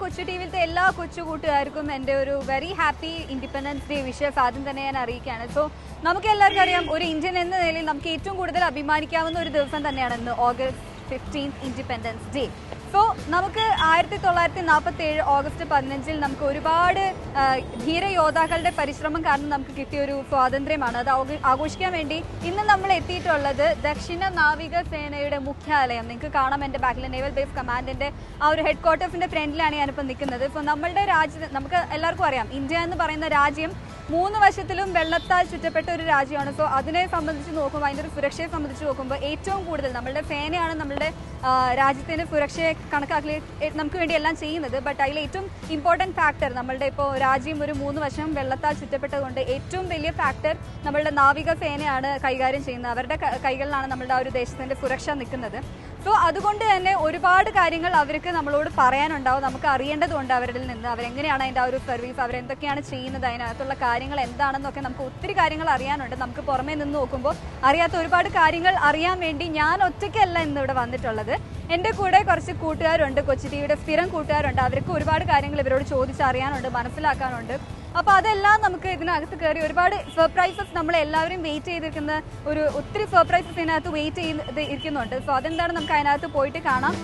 കൊച്ചു ടിവിയിലത്തെ എല്ലാ കൊച്ചു കൂട്ടുകാർക്കും എൻ്റെ ഒരു very happy independence day wishes ആദ്യം തന്നെ ഞാൻ അറിയിക്കുകയാണ്. സോ നമുക്ക് എല്ലാവർക്കും അറിയാം, ഒരു ഇന്ത്യൻ എന്ന നിലയിൽ നമുക്ക് ഏറ്റവും കൂടുതൽ അഭിമാനിക്കാവുന്ന ഒരു ദിവസം തന്നെയാണ് ഇന്ന് ഓഗസ്റ്റ് 15 ഇൻഡിപെൻഡൻസ് ഡേ. സോ നമുക്ക് 1947 ഓഗസ്റ്റ് 15 നമുക്ക് ഒരുപാട് ധീരയോദ്ധാക്കളുടെ പരിശ്രമം കാരണം നമുക്ക് കിട്ടിയ ഒരു സ്വാതന്ത്ര്യമാണ്. അത് ആഘോഷിക്കാൻ വേണ്ടി ഇന്ന് നമ്മൾ എത്തിയിട്ടുള്ളത് ദക്ഷിണ നാവിക സേനയുടെ മുഖ്യാലയം. നിങ്ങൾക്ക് കാണാം എൻ്റെ ബാക്കിൽ നേവൽ ബേസ് കമാൻഡിൻ്റെ ആ ഒരു ഹെഡ് ക്വാർട്ടേഴ്സിൻ്റെ ഫ്രണ്ടിലാണ് ഞാനിപ്പോൾ നിൽക്കുന്നത്. ഇപ്പോൾ നമ്മളുടെ രാജ്യം നമുക്ക് എല്ലാവർക്കും അറിയാം, ഇന്ത്യ എന്ന് പറയുന്ന രാജ്യം 3 വശത്തിലും വെള്ളത്താൽ ചുറ്റപ്പെട്ട ഒരു രാജ്യമാണ്. സോ അതിനെ സംബന്ധിച്ച് നോക്കുമ്പോൾ, അതിൻ്റെ ഒരു സുരക്ഷയെ സംബന്ധിച്ച് നോക്കുമ്പോൾ ഏറ്റവും കൂടുതൽ നമ്മളുടെ സേനയാണ് നമ്മളുടെ രാജ്യത്തിൻ്റെ സുരക്ഷയെ കണക്കാക്കി നമുക്ക് വേണ്ടി എല്ലാം ചെയ്യുന്നത്. ബട്ട് അതിൽ ഏറ്റവും ഇമ്പോർട്ടൻറ്റ് ഫാക്ടർ നമ്മളുടെ ഇപ്പോൾ രാജ്യം ഒരു 3 വശം വെള്ളത്താൽ ചുറ്റപ്പെട്ടതുകൊണ്ട് ഏറ്റവും വലിയ ഫാക്ടർ നമ്മളുടെ നാവിക സേനയാണ് കൈകാര്യം ചെയ്യുന്നത്. അവരുടെ കൈകളിലാണ് നമ്മളുടെ ആ ഒരു ദേശത്തിൻ്റെ സുരക്ഷ നിൽക്കുന്നത്. സോ അതുകൊണ്ട് തന്നെ ഒരുപാട് കാര്യങ്ങൾ അവർക്ക് നമ്മളോട് പറയാനുണ്ടാവും, നമുക്ക് അറിയേണ്ടതുണ്ട് അവരിൽ നിന്ന്. അവരെങ്ങനെയാണ് അതിൻ്റെ ആ ഒരു സർവീസ്, അവരെന്തൊക്കെയാണ് ചെയ്യുന്നത്, അതിനകത്തുള്ള കാര്യങ്ങൾ എന്താണെന്നൊക്കെ നമുക്ക് ഒത്തിരി കാര്യങ്ങൾ അറിയാനുണ്ട്. നമുക്ക് പുറമേ നിന്ന് നോക്കുമ്പോൾ അറിയാത്ത ഒരുപാട് കാര്യങ്ങൾ അറിയാൻ വേണ്ടി ഞാൻ ഒറ്റയ്ക്കല്ല ഇന്നിവിടെ വന്നിട്ടുള്ളത്. എൻ്റെ കൂടെ കുറച്ച് കൂട്ടുകാരുണ്ട്, കൊച്ചു ടിവിയുടെ സ്ഥിരം കൂട്ടുകാരുണ്ട്. അവർക്ക് ഒരുപാട് കാര്യങ്ങൾ ഇവരോട് ചോദിച്ചറിയാനുണ്ട്, മനസ്സിലാക്കാനുണ്ട്. അപ്പോൾ അതെല്ലാം നമുക്ക് ഇതിനകത്ത് കയറി ഒരുപാട് സർപ്രൈസസ് നമ്മളെല്ലാവരും വെയിറ്റ് ചെയ്തിരിക്കുന്ന ഒത്തിരി സർപ്രൈസസ് ഇതിനകത്ത് വെയിറ്റ് ചെയ്ത് ഇരിക്കുന്നുണ്ട്. സോ അതെന്താണ് നമുക്ക് അതിനകത്ത് പോയിട്ട് കാണാം.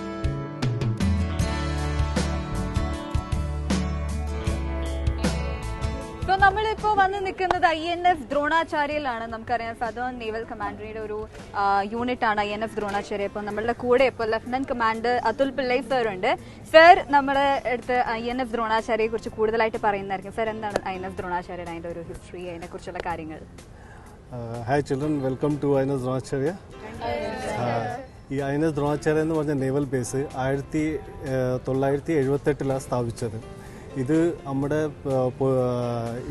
സോ നമ്മളിപ്പോൾ വന്ന് നിൽക്കുന്നത് INS ദ്രോണാചാര്യയിലാണ്. നമുക്കറിയാം സദേൺ നേവൽ കമാൻഡറിയുടെ ഒരു യൂണിറ്റാണ് INS ദ്രോണാചാര്യ. ഇപ്പോൾ നമ്മളുടെ കൂടെ ഇപ്പോൾ lieutenant commander Atul Pillai sir ഉണ്ട്. സർ നമ്മുടെ അടുത്ത് INS ദ്രോണാചാര്യയെ കുറിച്ച് കൂടുതലായിട്ട് പറയുന്നതായിരിക്കും. സർ, എന്താണ് INS ദ്രോണാചാര്യയുടെ അതിൻ്റെ ഒരു ഹിസ്റ്ററി, അതിനെക്കുറിച്ചുള്ള കാര്യങ്ങൾ? Hi children, welcome to INS Dronacharya. ഈ INS ദ്രോണാചാര്യ എന്ന് പറഞ്ഞ നേവൽ ബേസ് 1978 സ്ഥാപിച്ചത്. ഇത് നമ്മുടെ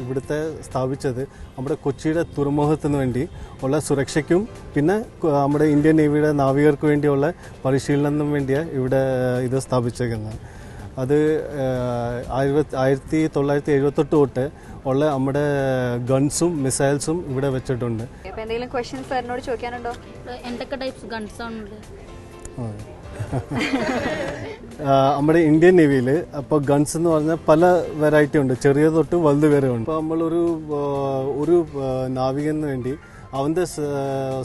ഇവിടുത്തെ സ്ഥാപിച്ചത് നമ്മുടെ കൊച്ചിയുടെ തുറമുഖത്തിന് വേണ്ടി ഉള്ള സുരക്ഷയ്ക്കും പിന്നെ നമ്മുടെ ഇന്ത്യൻ നേവിയുടെ നാവികർക്ക് വേണ്ടിയുള്ള പരിശീലനത്തിനും വേണ്ടിയാണ് ഇവിടെ ഇത് സ്ഥാപിച്ചേക്കുന്നത്. അത് 1978 തൊട്ട് ഉള്ള നമ്മുടെ ഗൺസും മിസൈൽസും ഇവിടെ വെച്ചിട്ടുണ്ട്. എന്തെങ്കിലും ക്വസ്റ്റ്യൻസ് സാറിനോട് ചോദിക്കാനുണ്ടോ? എന്തൊക്കെ ടൈപ്സ് ഗൺസ് ആണുള്ളത്? നമ്മുടെ ഇന്ത്യൻ നേവിയിൽ അപ്പോൾ ഗൺസ് എന്ന് പറഞ്ഞാൽ പല വെറൈറ്റി ഉണ്ട്, ചെറിയ തൊട്ട് വലുത് വരെ ഉണ്ട്. അപ്പോൾ നമ്മളൊരു നാവികന് വേണ്ടി അവൻ്റെ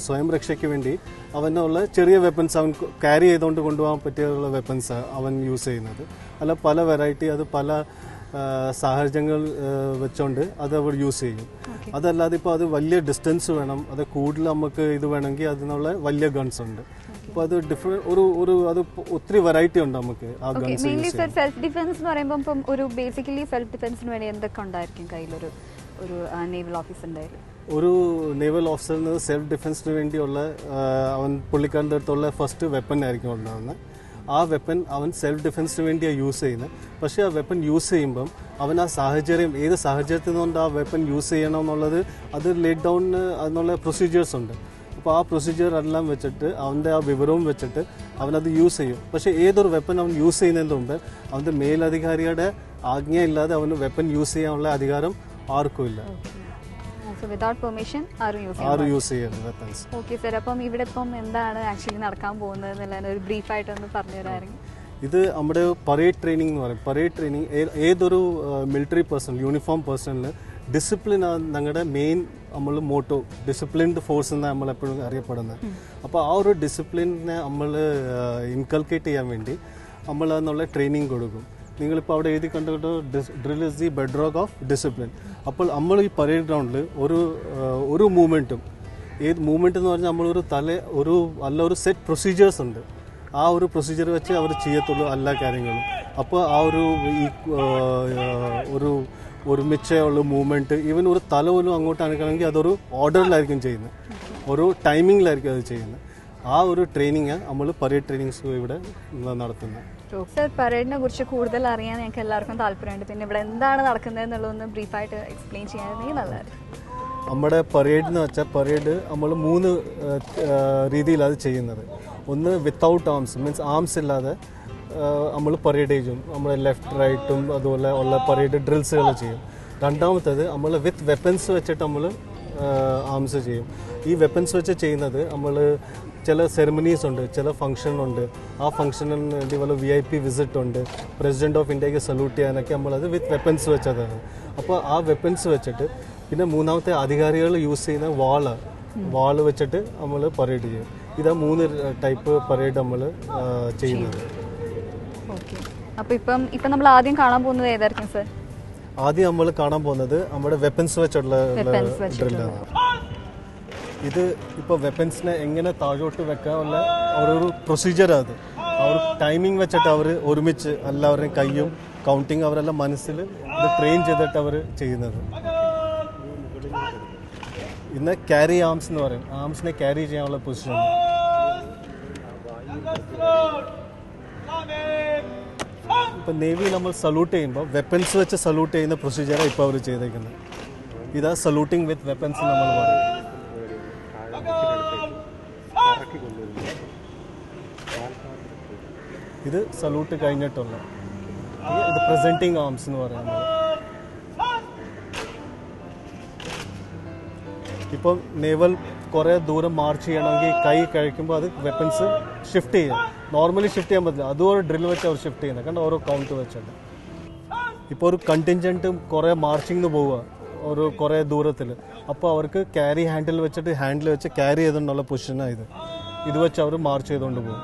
സ്വയം രക്ഷയ്ക്ക് വേണ്ടി അവനുള്ള ചെറിയ വെപ്പൺസ് അവൻ ക്യാരി ചെയ്തുകൊണ്ട് കൊണ്ടുപോകാൻ പറ്റിയുള്ള വെപ്പൺസ് അവൻ യൂസ് ചെയ്യുന്നത്. അല്ല, പല വെറൈറ്റി, അത് പല സാഹചര്യങ്ങൾ വെച്ചുകൊണ്ട് അത് അവർ യൂസ് ചെയ്യും. അതല്ലാതെ ഇപ്പോൾ അത് വലിയ ഡിസ്റ്റൻസ് വേണം, അത് കൂടുതൽ നമുക്ക് ഇത് വേണമെങ്കിൽ അതിനുള്ള വലിയ ഗൺസ് ഉണ്ട്. അപ്പോൾ അത് അത് ഒത്തിരി വെറൈറ്റി ഉണ്ട് നമുക്ക് ആ ഗൺസ്. സെൽഫ് ഡിഫെൻസ് എന്ന് പറയുമ്പോൾ ഇപ്പം ഒരു ബേസിക്കലി സെൽഫ് ഡിഫെൻസിന് വേണ്ടി എന്തൊക്കെ ഉണ്ടായിരിക്കും കയ്യിലൊരു നേവൽ ഓഫീസറിൻ്റെ? ഒരു നേവൽ ഓഫീസറിന് സെൽഫ് ഡിഫെൻസിന് വേണ്ടിയുള്ള പുള്ളിക്കാരൻ്റെ അടുത്തുള്ള ഫസ്റ്റ് വെപ്പൺ ആയിരിക്കും ഉണ്ടാകുന്നത്. ആ വെപ്പൺ അവൻ സെൽഫ് ഡിഫെൻസിന് വേണ്ടിയാണ് യൂസ് ചെയ്യുന്നത്. പക്ഷേ ആ വെപ്പൺ യൂസ് ചെയ്യുമ്പം അവൻ ആ സാഹചര്യം, ഏത് സാഹചര്യത്തിൽ നിന്നുകൊണ്ട് ആ വെപ്പൺ യൂസ് ചെയ്യണം എന്നുള്ളത് അത് ലേറ്റ് ഡൗൺ അതിനുള്ള പ്രൊസീജിയേഴ്സ് ഉണ്ട്. അപ്പോൾ ആ പ്രൊസീജിയർ എല്ലാം വെച്ചിട്ട് അവൻ്റെ ആ വിവരവും വെച്ചിട്ട് അവനത് യൂസ് ചെയ്യും. പക്ഷേ ഏതൊരു വെപ്പൺ അവൻ യൂസ് ചെയ്യുന്നതിന് മുമ്പ് അവൻ്റെ മേലധികാരിയുടെ ആജ്ഞയില്ലാതെ അവന് വെപ്പൺ യൂസ് ചെയ്യാനുള്ള അധികാരം ആർക്കും ഇല്ല. വിതൗട്ട് പെർമിഷൻ ആരും യൂസ് ചെയ്യരുത് വെപ്പൺസ്. ഓക്കെ സർ, അപ്പം ഇവിടെ ഇപ്പം എന്താണ് ആക്ച്വലി നടക്കാൻ പോകുന്നത് എന്നുള്ളത് ഒരു ബ്രീഫായിട്ടൊന്ന് പറഞ്ഞു തരാമെങ്കിൽ? ഇത് നമ്മുടെ പരേഡ് ട്രെയിനിങ് എന്ന് പറയും. പരേഡ് ട്രെയിനിങ് ഏതൊരു മിലിറ്ററി പേഴ്സൺ, യൂണിഫോം പേഴ്സണിൽ ഡിസിപ്ലിൻ ആണ് ഞങ്ങളുടെ മെയിൻ നമ്മൾ മോട്ടോ. ഡിസിപ്ലിൻഡ് ഫോഴ്സ് എന്നാണ് നമ്മൾ എപ്പോഴും അറിയപ്പെടുന്നത്. അപ്പോൾ ആ ഒരു ഡിസിപ്ലിനെ നമ്മൾ ഇൻകൾക്കേറ്റ് ചെയ്യാൻ വേണ്ടി നമ്മൾ എന്നുള്ള ട്രെയിനിങ് കൊടുക്കും. നിങ്ങളിപ്പോൾ അവിടെ എഴുതി കണ്ടിട്ട് drill is the bed rock of discipline. അപ്പോൾ നമ്മൾ ഈ പരേഡ് ഗ്രൗണ്ടിൽ ഒരു മൂവ്മെൻറ്റും, ഏത് മൂവ്മെൻറ്റ് എന്ന് പറഞ്ഞാൽ നമ്മളൊരു ഒരു സെറ്റ് പ്രൊസീജിയേഴ്സ് ഉണ്ട്. ആ ഒരു പ്രൊസീജിയർ വെച്ച് അവർ ചെയ്യത്തുള്ളൂ എല്ലാ കാര്യങ്ങളും. അപ്പോൾ ആ ഒരുമിച്ചുള്ള മൂവ്മെൻറ്റ്, ഈവൻ ഒരു തല പോലും അങ്ങോട്ട് അനക്കണമെങ്കിൽ അതൊരു ഓർഡറിലായിരിക്കും ചെയ്യുന്നത്, ഒരു ടൈമിങ്ങിലായിരിക്കും അത് ചെയ്യുന്നത്. ആ ഒരു ട്രെയിനിങ് നമ്മൾ പരേഡ് ട്രെയിനിങ്സ് ഇവിടെ നടത്തുന്നത്. സർ, പരേഡിനെ കുറിച്ച് കൂടുതൽ അറിയാൻ ഞങ്ങൾക്ക് എല്ലാവർക്കും താല്പര്യമുണ്ട്. പിന്നെ ഇവിടെ എന്താണ് നടക്കുന്നത് എന്നുള്ളതൊന്ന് ബ്രീഫായിട്ട് എക്സ്പ്ലെയിൻ ചെയ്യാനെങ്കിൽ നല്ലതായിരുന്നു. നമ്മുടെ പരേഡ് എന്ന് വെച്ചാൽ പരേഡ് നമ്മൾ 3 രീതിയിലാണ് ചെയ്യുന്നത്. ഒന്ന് വിത്തൗട്ട് ആംസ്, മീൻസ് ആംസ് ഇല്ലാതെ നമ്മൾ പരേഡ് ചെയ്യും. നമ്മൾ ലെഫ്റ്റ് റൈറ്റും അതുപോലെ ഉള്ള പരേഡ് ഡ്രിൽസുകൾ ചെയ്യും. രണ്ടാമത്തേത് നമ്മൾ വിത്ത് വെപ്പൻസ് വെച്ചിട്ട് നമ്മൾ ആംസ് ചെയ്യും. ഈ വെപ്പൺസ് വെച്ച് ചെയ്യുന്നത് നമ്മൾ ചില സെറമണീസ് ഉണ്ട്, ചില ഫംഗ്ഷൻ ഉണ്ട്. ആ ഫംഗ്ഷനിന് വേണ്ടി വല്ല VIP വിസിറ്റ് ഉണ്ട്, പ്രസിഡന്റ് ഓഫ് ഇന്ത്യക്ക് സല്യൂട്ട് ചെയ്യാനൊക്കെ നമ്മളത് വിത്ത് വെപ്പൺസ് വെച്ചതാണ്. അപ്പോൾ ആ വെപ്പൺസ് വെച്ചിട്ട് പിന്നെ മൂന്നാമത്തെ അധികാരികൾ യൂസ് ചെയ്യുന്ന വാള് വെച്ചിട്ട് നമ്മൾ പരേഡ് ചെയ്യും. ഇതാ 3 ടൈപ്പ് പരേഡ് നമ്മൾ ചെയ്യുന്നത്. ഓക്കെ, അപ്പോൾ ഇപ്പം നമ്മൾ ആദ്യം കാണാൻ പോകുന്നത് ഏതായിരിക്കും സർ? ആദ്യം നമ്മൾ കാണാൻ പോകുന്നത് നമ്മുടെ വെപ്പൺസ് വെച്ചുള്ള ഡ്രില്ലാണ്. ഇത് ഇപ്പോൾ വെപ്പൺസിനെ എങ്ങനെ താഴോട്ട് വെക്കാനുള്ള ഒരു പ്രൊസീജിയറാണ് അത്. അവർ ടൈമിംഗ് വെച്ചിട്ട് അവർ ഒരുമിച്ച് എല്ലാവരുടെയും കയ്യും കൗണ്ടിങ് അവരെല്ലാം മനസ്സിൽ ഇത് ട്രെയിൻ ചെയ്തിട്ട് അവർ ചെയ്യുന്നത്. ഇന്ന് ക്യാരി ആംസ് എന്ന് പറയും, ആംസിനെ ക്യാരി ചെയ്യാനുള്ള പൊസിഷൻ. ഇപ്പം നേവി നമ്മൾ സല്യൂട്ട് ചെയ്യുമ്പോൾ വെപ്പൺസ് വെച്ച് സല്യൂട്ട് ചെയ്യുന്ന പ്രൊസീജിയറാണ് ഇപ്പോൾ അവർ ചെയ്തേക്കുന്നത്. ഇതാ സല്യൂട്ടിങ് വിത്ത് വെപ്പൺസ് നമ്മൾ പറയും. ഇത് സല്യൂട്ട് കഴിഞ്ഞിട്ടുള്ള ഇത് പ്രസന്റിങ് ആംസ് എന്ന് പറയുന്നത്. ഇപ്പം നേവൽ കുറേ ദൂരം മാർച്ച് ചെയ്യണമെങ്കിൽ കൈ കഴിക്കുമ്പോൾ അത് വെപ്പൺസ് ഷിഫ്റ്റ് ചെയ്യാം. നോർമലി ഷിഫ്റ്റ് ചെയ്യാൻ പറ്റില്ല, അതും ഒരു ഡ്രിൽ വെച്ച് അവർ ഷിഫ്റ്റ് ചെയ്യുന്നത്. കണ്ട ഓരോ കൗണ്ട് വെച്ചിട്ട് ഇപ്പോൾ ഒരു കണ്ടിൻജൻറ്റും കുറേ മാർച്ചിങ്ങിന് പോവുക ഒരു കുറേ ദൂരത്തിൽ, അപ്പോൾ അവർക്ക് ക്യാരി ഹാൻഡിൽ വെച്ചിട്ട് ഹാൻഡിൽ വെച്ച് ക്യാരി ചെയ്തുകൊണ്ടുള്ള പൊസിഷനാണ് ഇത് വെച്ച് അവർ മാർച്ച് ചെയ്തുകൊണ്ട് പോകും.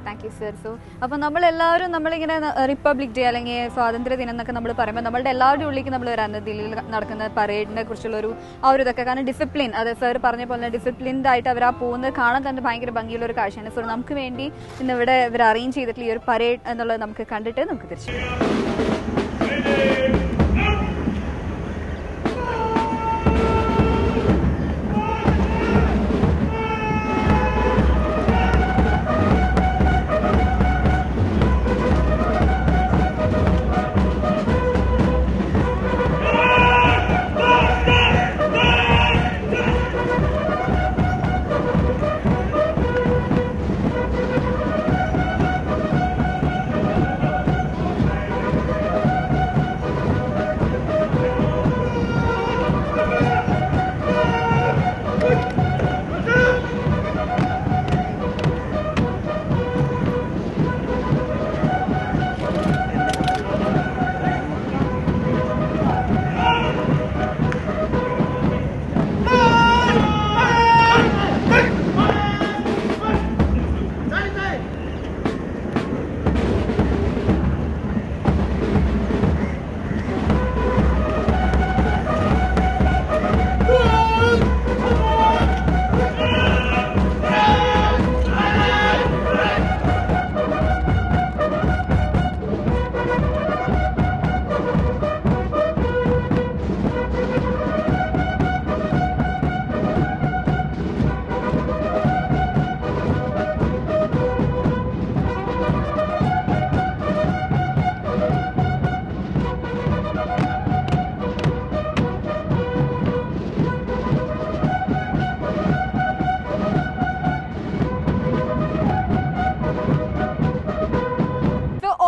Thank you sir. സോ അപ്പോൾ നമ്മളെല്ലാവരും നമ്മളിങ്ങനെ റിപ്പബ്ലിക് ഡേ അല്ലെങ്കിൽ സ്വാതന്ത്ര്യ ദിനം എന്നൊക്കെ നമ്മൾ പറയുമ്പോൾ നമ്മളുടെ എല്ലാവരുടെ ഉള്ളിലേക്ക് നമ്മൾ വരാറുണ്ട് ദില്ലിയിൽ നടക്കുന്ന പരേഡിനെ കുറിച്ചുള്ളൊരു ആ ഒരു ഇതൊക്കെ. കാരണം ഡിസിപ്ലിൻ, അത് സർ പറഞ്ഞ പോലെ ഡിസിപ്ലിൻഡ് ആയിട്ട് അവർ ആ പോകുന്നത് കാണാൻ തന്നെ ഭയങ്കര ഭംഗിയുള്ള ഒരു കാഴ്ചയാണ്. സോ നമുക്ക് വേണ്ടി ഇന്നിവിടെ ഇവർ അറേഞ്ച് ചെയ്തിട്ടുള്ള ഈ ഒരു പരേഡ് എന്നുള്ളത് നമുക്ക് കണ്ടിട്ട് നമുക്ക് തിരിച്ചു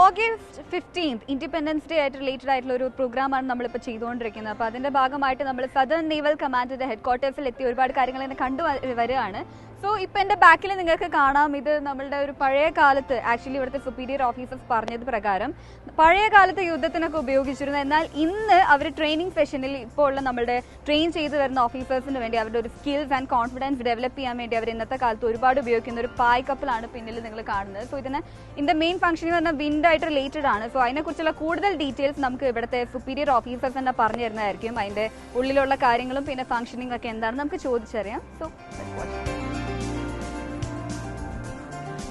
August 15th ഇൻഡിപെൻഡൻസ് ഡേ ആയിട്ട് റിലേറ്റഡ് ആയിട്ടുള്ള ഒരു പ്രോഗ്രാമാണ് നമ്മളിപ്പോൾ ചെയ്തുകൊണ്ടിരിക്കുന്നത്. അപ്പോൾ അതിൻ്റെ ഭാഗമായിട്ട് നമ്മൾ സദേൺ നേവൽ കമാൻഡിൻ്റെ ഹെഡ് ക്വാർട്ടേഴ്സിൽ എത്തി ഒരുപാട് കാര്യങ്ങൾ തന്നെ കണ്ടു വരികയാണ്. സോ ഇപ്പോൾ എൻ്റെ ബാക്കിൽ നിങ്ങൾക്ക് കാണാം, ഇത് നമ്മളുടെ ഒരു പഴയ കാലത്ത് ആക്ച്വലി ഇവിടുത്തെ സുപ്പീരിയർ ഓഫീസേഴ്സ് പറഞ്ഞത് പ്രകാരം പഴയ കാലത്ത് യുദ്ധത്തിനൊക്കെ ഉപയോഗിച്ചിരുന്നു. എന്നാൽ ഇന്ന് അവർ ട്രെയിനിങ് സെഷനിൽ ഇപ്പോൾ ഉള്ള നമ്മളുടെ ട്രെയിൻ ചെയ്ത് വരുന്ന ഓഫീസേഴ്സിന് വേണ്ടി അവരുടെ ഒരു സ്കിൽസ് ആൻഡ് കോൺഫിഡൻസ് ഡെവലപ്പ് ചെയ്യാൻ വേണ്ടി അവർ ഇന്നത്തെ കാലത്ത് ഒരുപാട് ഉപയോഗിക്കുന്ന ഒരു പായ് കപ്പലാണ് പിന്നിൽ നിങ്ങൾ കാണുന്നത്. സോ ഇതിന്റെ മെയിൻ ഫംഗ്ഷൻ എന്ന് പറഞ്ഞാൽ വിൻഡായിട്ട് റിലേറ്റഡ് ആണ്. സോ അതിനെക്കുറിച്ചുള്ള കൂടുതൽ ഡീറ്റെയിൽസ് നമുക്ക് ഇവിടുത്തെ സുപ്പീരിയർ ഓഫീസേഴ്സ് തന്നെ പറഞ്ഞു തരുന്നതായിരിക്കും. അതിന്റെ ഉള്ളിലുള്ള കാര്യങ്ങളും പിന്നെ ഫംഗ്ഷനിങ് ഒക്കെ എന്താണെന്ന് നമുക്ക് ചോദിച്ചറിയാം. സോ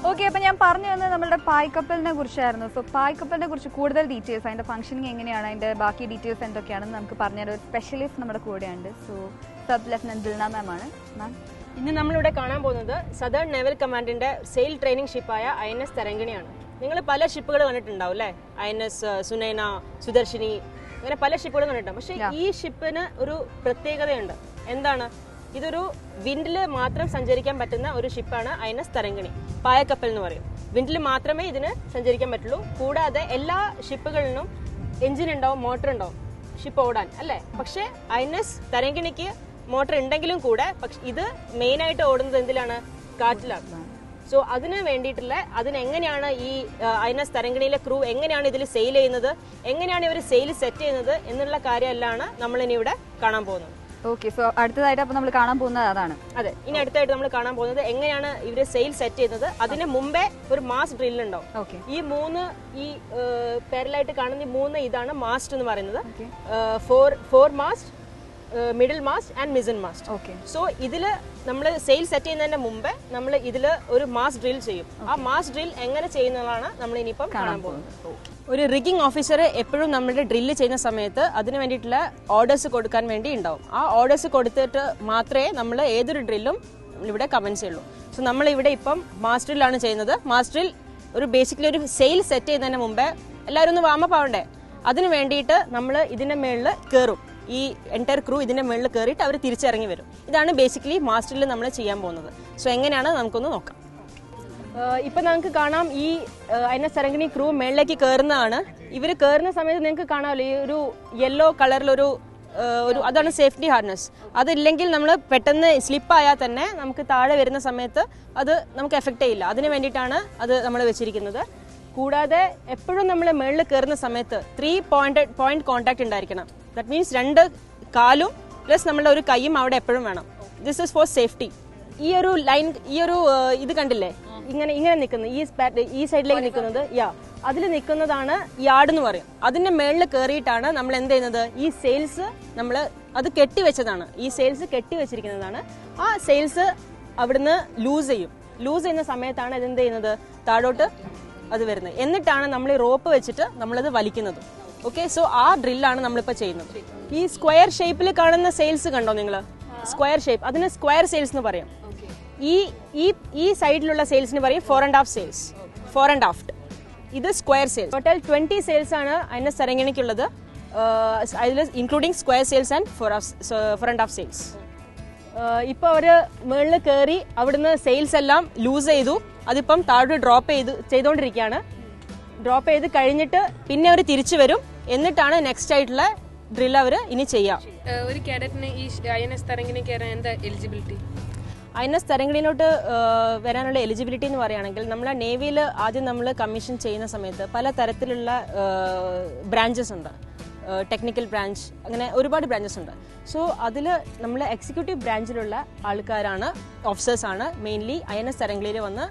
ഓക്കെ, അപ്പം ഞാൻ പറഞ്ഞു തന്നത് നമ്മുടെ പായ് കപ്പലിനെ കുറിച്ചായിരുന്നു. സോ പായ് കപ്പലിനെ കുറിച്ച് കൂടുതൽ ഡീറ്റെയിൽസ്, അതിൻ്റെ ഫംഗ്ഷനിങ് എങ്ങനെയാണ്, അതിൻ്റെ ബാക്കി ഡീറ്റെയിൽസ് എന്തൊക്കെയാണെന്ന് നമുക്ക് പറഞ്ഞുതരാൻ ഒരു സ്പെഷ്യലിസ്റ്റ് നമ്മുടെ കൂടെയുണ്ട്. സോ സബ് ലഫ്റ്റനന്റ് ദിൽന മാം ആണ്. മാം, ഇന്ന് നമ്മളിവിടെ കാണാൻ പോകുന്നത് സദേൺ നേവൽ കമാൻഡിന്റെ സെയിൽ ട്രെയിനിങ് ഷിപ്പായ INS തരങ്കിണിയാണ്. നിങ്ങൾ പല ഷിപ്പുകൾ കണ്ടിട്ടുണ്ടാവും അല്ലേ? INS സുനൈന, സുദർശിനി, അങ്ങനെ പല ഷിപ്പുകൾ കണ്ടിട്ടുണ്ടാവും. പക്ഷേ ഈ ഷിപ്പിന് ഒരു പ്രത്യേകതയുണ്ട്. എന്താണ്? ഇതൊരു വിൻഡിൽ മാത്രം സഞ്ചരിക്കാൻ പറ്റുന്ന ഒരു ഷിപ്പാണ് INS തരങ്കിണി. പായക്കപ്പൽ എന്ന് പറയും. വിൻഡിൽ മാത്രമേ ഇതിന് സഞ്ചരിക്കാൻ പറ്റുള്ളൂ. കൂടാതെ എല്ലാ ഷിപ്പുകളിലും എഞ്ചിൻ ഉണ്ടാവും, മോട്ടർ ഉണ്ടാവും ഷിപ്പ് ഓടാൻ അല്ലേ. പക്ഷേ INS തരങ്കിണിക്ക് മോട്ടർ ഉണ്ടെങ്കിലും കൂടെ പക്ഷെ ഇത് മെയിനായിട്ട് ഓടുന്നത് എന്തിലാണ്? കാറ്റിലാണ്. സോ അതിന് വേണ്ടിയിട്ടുള്ള അതിനെങ്ങനെയാണ് ഈ INS തരംഗിണിയിലെ ക്രൂ എങ്ങനെയാണ് ഇതിൽ സെയിൽ ചെയ്യുന്നത്, എങ്ങനെയാണ് ഇവർ സെയിൽ സെറ്റ് ചെയ്യുന്നത് എന്നുള്ള കാര്യമെല്ലാം നമ്മളിനി ഇവിടെ കാണാൻ പോകുന്നത്. ഓക്കെ, സോ അടുത്തതായിട്ട് അപ്പോൾ നമ്മൾ കാണാൻ പോകുന്നത് അതാണ്. അതെ, ഇനി അടുത്തായിട്ട് നമ്മൾ കാണാൻ പോകുന്നത് എങ്ങനെയാണ് ഇവര് സെയിൽ സെറ്റ് ചെയ്യുന്നത്. അതിന് മുമ്പേ ഒരു മാസ് ഡ്രിൽ ഉണ്ടാവും. ഓക്കെ, ഈ പേരലായിട്ട് കാണുന്ന 3 ഇതാണ് മാസ്റ്റ് എന്ന് പറയുന്നത്. Fore mast, middle mast and mizzen mast. Okay, so ഇതില് നമ്മൾ സെയിൽ സെറ്റ് ചെയ്യുന്നതിന്റെ മുമ്പേ നമ്മൾ ഇതില് ഒരു മാസ് ഡ്രിൽ ചെയ്യും. ആ മാസ് ഡ്രിൽ എങ്ങനെ ചെയ്യുന്നതാണ് നമ്മൾ ഇനിയിപ്പം കാണാൻ പോകുന്നത്. ഒരു റിഗിംഗ് ഓഫീസർ എപ്പോഴും നമ്മുടെ ഡ്രില്ല് ചെയ്യുന്ന സമയത്ത് അതിന് വേണ്ടിയിട്ടുള്ള ഓർഡേഴ്സ് കൊടുക്കാൻ വേണ്ടി ഉണ്ടാവും. ആ ഓർഡേഴ്സ് കൊടുത്തിട്ട് മാത്രമേ നമ്മൾ ഏതൊരു ഡ്രില്ലും ഇവിടെ കമൻസ് ചെയ്യുള്ളൂ. സോ നമ്മൾ ഇവിടെ ഇപ്പം മാസ് ഡ്രില്ലാണ് ചെയ്യുന്നത്. മാസ് ഡ്രിൽ ഒരു ബേസിക്കലി ഒരു സെയിൽ സെറ്റ് ചെയ്യുന്നതിന് മുമ്പേ എല്ലാവരും ഒന്ന് വാമപ്പ് ആവണ്ടേ, അതിന് വേണ്ടിയിട്ട് നമ്മൾ ഇതിന്റെ മേളിൽ കയറും. ഈ എൻറ്റയർ ക്രൂ ഇതിന്റെ മുകളിൽ കയറിയിട്ട് അവർ തിരിച്ചിറങ്ങി വരും. ഇതാണ് ബേസിക്കലി മാസ്റ്ററിൽ നമ്മൾ ചെയ്യാൻ പോകുന്നത്. സോ എങ്ങനെയാണ് നമുക്കൊന്ന് നോക്കാം. ഇപ്പൊ നമുക്ക് കാണാം ഈ INS തരംഗിണി ക്രൂ മേളിലേക്ക് കയറുന്നതാണ്. ഇവർ കയറുന്ന സമയത്ത് നിങ്ങൾക്ക് കാണാമല്ലോ ഈ ഒരു യെല്ലോ കളറിലൊരു അതാണ് സേഫ്റ്റി ഹാർനസ്. അതില്ലെങ്കിൽ നമ്മൾ പെട്ടെന്ന് സ്ലിപ്പായാൽ തന്നെ നമുക്ക് താഴെ വരുന്ന സമയത്ത് അത് നമുക്ക് എഫക്റ്റ് ചെയ്യില്ല. അതിന് വേണ്ടിയിട്ടാണ് അത് നമ്മൾ വെച്ചിരിക്കുന്നത്. കൂടാതെ എപ്പോഴും നമ്മൾ മേളിൽ കയറുന്ന സമയത്ത് 3 പോയിന്റ് കോൺടാക്ട് ഉണ്ടായിരിക്കണം. ദാറ്റ് മീൻസ് 2 കാലും പ്ലസ് നമ്മളുടെ ഒരു കൈയും അവിടെ എപ്പോഴും വേണം. This is for safety. ഈ ഒരു ലൈൻ, ഈ ഒരു ഇത് കണ്ടില്ലേ, ഇങ്ങനെ നിൽക്കുന്നത് ഈ സൈഡിലേക്ക് നിൽക്കുന്നത്, അതിൽ നിൽക്കുന്നതാണ് യാർഡ് എന്ന് പറയും. അതിന്റെ മേളിൽ കയറിയിട്ടാണ് നമ്മൾ എന്ത് ചെയ്യുന്നത്, ഈ സെയിൽസ് നമ്മൾ അത് കെട്ടിവെച്ചതാണ്. ഈ സെയിൽസ് കെട്ടിവെച്ചിരിക്കുന്നതാണ്. ആ സെയിൽസ് അവിടുന്ന് ലൂസ് ചെയ്യും. ലൂസ് ചെയ്യുന്ന സമയത്താണ് ഇതെന്ത് ചെയ്യുന്നത്, താഴോട്ട് അത് വരുന്നത്. എന്നിട്ടാണ് നമ്മൾ ഈ റോപ്പ് വെച്ചിട്ട് നമ്മളത് വലിക്കുന്നത്. ഓക്കെ, സോ ആ ഡ്രില്ലാണ് നമ്മളിപ്പോൾ ചെയ്യുന്നത്. ഈ സ്ക്വയർ ഷേപ്പിൽ കാണുന്ന സെയിൽസ് കണ്ടോ നിങ്ങൾ? സ്ക്വയർ ഷേപ്പ്, അതിന് സ്ക്വയർ സെയിൽസ് എന്ന് പറയും. ഈ സൈഡിലുള്ള സെയിൽസിന് പറയും 4.5 സെയിൽസ്, 4.5. ഇത് സ്ക്വയർ സെയിൽസ്. ടോട്ടൽ 20 സെയിൽസ് ആണ് INS തരംഗിണിക്കുള്ളത്. അതിൽ including square sales and 4.5 sales. ഇപ്പോൾ അവർ മുകളിൽ കയറി അവിടുന്ന് സെയിൽസ് എല്ലാം ലൂസ് ചെയ്തു. അതിപ്പം താഴോട്ട് ഡ്രോപ്പ് ചെയ്തുകൊണ്ടിരിക്കുകയാണ്. ഡ്രോപ്പ് ചെയ്ത് കഴിഞ്ഞിട്ട് പിന്നെ അവർ തിരിച്ചു വരും. എന്നിട്ടാണ് നെക്സ്റ്റ് ആയിട്ടുള്ള ഡ്രിൽ അവർ ഇനി ചെയ്യാം. ഒരു കാഡറ്റിന് ഈ INS തരംഗിണി കയറാൻ എന്താ എലിജിബിലിറ്റി? INS തരംഗിണിയിലോട്ട് വരാനുള്ള എലിജിബിലിറ്റി എന്ന് പറയുകയാണെങ്കിൽ നമ്മളെ നേവിയിൽ ആദ്യം നമ്മൾ കമ്മീഷൻ ചെയ്യുന്ന സമയത്ത് പല തരത്തിലുള്ള ബ്രാഞ്ചസ് ഉണ്ട്. ടെക്നിക്കൽ ബ്രാഞ്ച്, അങ്ങനെ ഒരുപാട് ബ്രാഞ്ചസ് ഉണ്ട്. സോ അതിൽ നമ്മൾ എക്സിക്യൂട്ടീവ് ബ്രാഞ്ചിലുള്ള ആൾക്കാരാണ്, ഓഫീസേഴ്സാണ് മെയിൻലി INS തരംഗിണിയിൽ വന്ന്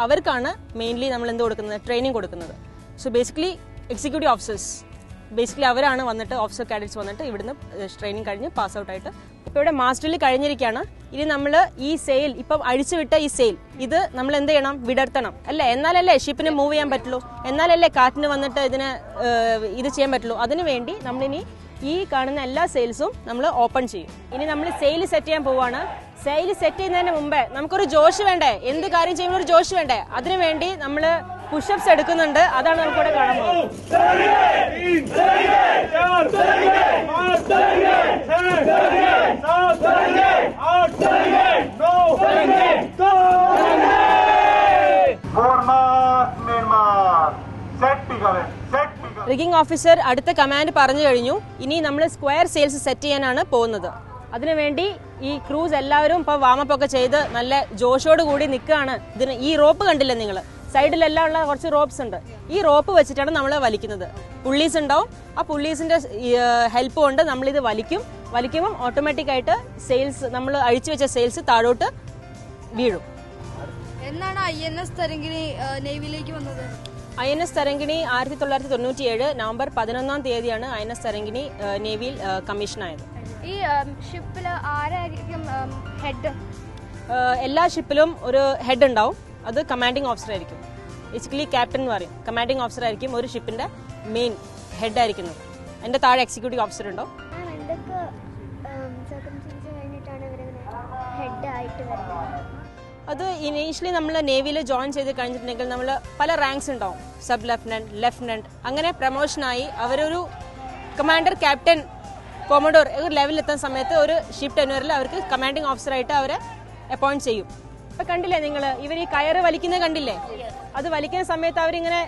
അവർക്കാണ് മെയിൻലി നമ്മൾ എന്ത് കൊടുക്കുന്നത്, ട്രെയിനിങ് കൊടുക്കുന്നത്. So basically executive officers basically അവരാണ് വന്നിട്ട്, ഓഫീസർ കാഡറ്റ്സ് വന്നിട്ട് ഇവിടുന്ന് ട്രെയിനിങ് കഴിഞ്ഞ് പാസ് ഔട്ട് ആയിട്ട് ഇപ്പോൾ ഇവിടെ മാസ്റ്ററിൽ കഴിഞ്ഞിരിക്കുകയാണ്. ഇനി നമ്മൾ ഈ സെയിൽ ഇപ്പം അഴിച്ചുവിട്ട ഈ സെയിൽ ഇത് നമ്മൾ എന്ത് ചെയ്യണം, വിടർത്തണം അല്ലേ? എന്നാലല്ലേ ഷിപ്പിന് മൂവ് ചെയ്യാൻ പറ്റുള്ളൂ, എന്നാലല്ലേ കാറ്റിന് വന്നിട്ട് ഇതിന് ഇത് ചെയ്യാൻ പറ്റുള്ളൂ. അതിനു വേണ്ടി നമ്മളിനി ഈ കാണുന്ന എല്ലാ സെയിൽസും നമ്മൾ ഓപ്പൺ ചെയ്യും. ഇനി നമ്മൾ സെയിൽ സെറ്റ് ചെയ്യാൻ പോവാണ്. സെയിൽ സെറ്റ് ചെയ്യുന്നതിന് മുമ്പേ നമുക്കൊരു ജോഷ് വേണ്ടേ, എന്ത് കാര്യം ചെയ്യുമ്പോൾ ഒരു ജോഷ് വേണ്ടേ? അതിനു വേണ്ടി നമ്മൾ പുഷപ്സ് എടുക്കുന്നുണ്ട്. അതാണ് നമുക്കിവിടെ കാണാൻ പോകുന്നത്. റിഗിംഗ് ഓഫീസർ അടുത്ത കമാൻഡ് പറഞ്ഞു കഴിഞ്ഞു. ഇനി നമ്മൾ സ്ക്വയർ സെയിൽസ് സെറ്റ് ചെയ്യാനാണ് പോകുന്നത്. അതിനുവേണ്ടി ഈ ക്രൂസ് എല്ലാവരും ഇപ്പോൾ വാമപ്പ് ഒക്കെ ചെയ്ത് നല്ല ജോഷോട് കൂടി നിൽക്കുകയാണ്. ഇതിന് ഈ റോപ്പ് കണ്ടില്ലേ നിങ്ങൾ, സൈഡിലെല്ലാം ഉള്ള കുറച്ച് റോപ്സ് ഉണ്ട്. ഈ റോപ്പ് വെച്ചിട്ടാണ് നമ്മൾ വലിക്കുന്നത്. പുള്ളീസ് ഉണ്ടാവും. ആ പുള്ളീസിന്റെ ഹെൽപ്പ് കൊണ്ട് നമ്മളിത് വലിക്കുമ്പോൾ ഓട്ടോമാറ്റിക് ആയിട്ട് സെയിൽസ്, നമ്മൾ അഴിച്ചു വെച്ച സെയിൽസ് താഴോട്ട് വീഴും. എന്നാണ് INS തരംഗിണി നേവിയിലേക്ക് വന്നത്? INS തരംഗിണി 1997 നവംബർ 11 തീയതിയാണ് INS തരംഗിണി നേവിയിൽ കമ്മീഷനായത്. ഈ ഷിപ്പില് ആരായിരിക്കും ഹെഡ്? എല്ലാ ഷിപ്പിലും ഒരു ഹെഡ് ഉണ്ടാവും. അത് കമാൻഡിംഗ് ഓഫീസർ ആയിരിക്കും. ബേസിക്കലി ക്യാപ്റ്റൻ എന്ന് പറയും. കമാൻഡിംഗ് ഓഫീസർ ആയിരിക്കും ഒരു ഷിപ്പിന്റെ മെയിൻ ഹെഡ് ആയിരിക്കുന്നത്. എൻ്റെ താഴെ എക്സിക്യൂട്ടീവ് ഓഫീസർ ഉണ്ടാവും. അത് ഇനീഷ്യലി നമ്മൾ നേവിയിൽ ജോയിൻ ചെയ്ത് കഴിഞ്ഞിട്ടുണ്ടെങ്കിൽ നമ്മൾ പല റാങ്ക്സ് ഉണ്ടാവും. സബ് ലെഫ്റ്റനന്റ്, ലെഫ്റ്റനന്റ്, അങ്ങനെ പ്രൊമോഷനായി അവരൊരു കമാൻഡർ, ക്യാപ്റ്റൻ, കൊമഡോർ ഒരു ലെവലിലെത്തുന്ന സമയത്ത് ഒരു ഷിപ്പ് ടെന്യൂറിൽ അവർക്ക് കമാൻഡിംഗ് ഓഫീസറായിട്ട് അവരെ അപ്പോയിന്റ് ചെയ്യും. ഇപ്പൊ കണ്ടില്ലേ നിങ്ങൾ, ഇവർ ഈ കയറ് വലിക്കുന്നത് കണ്ടില്ലേ? അത് വലിക്കുന്ന സമയത്ത് അവരിങ്ങനെ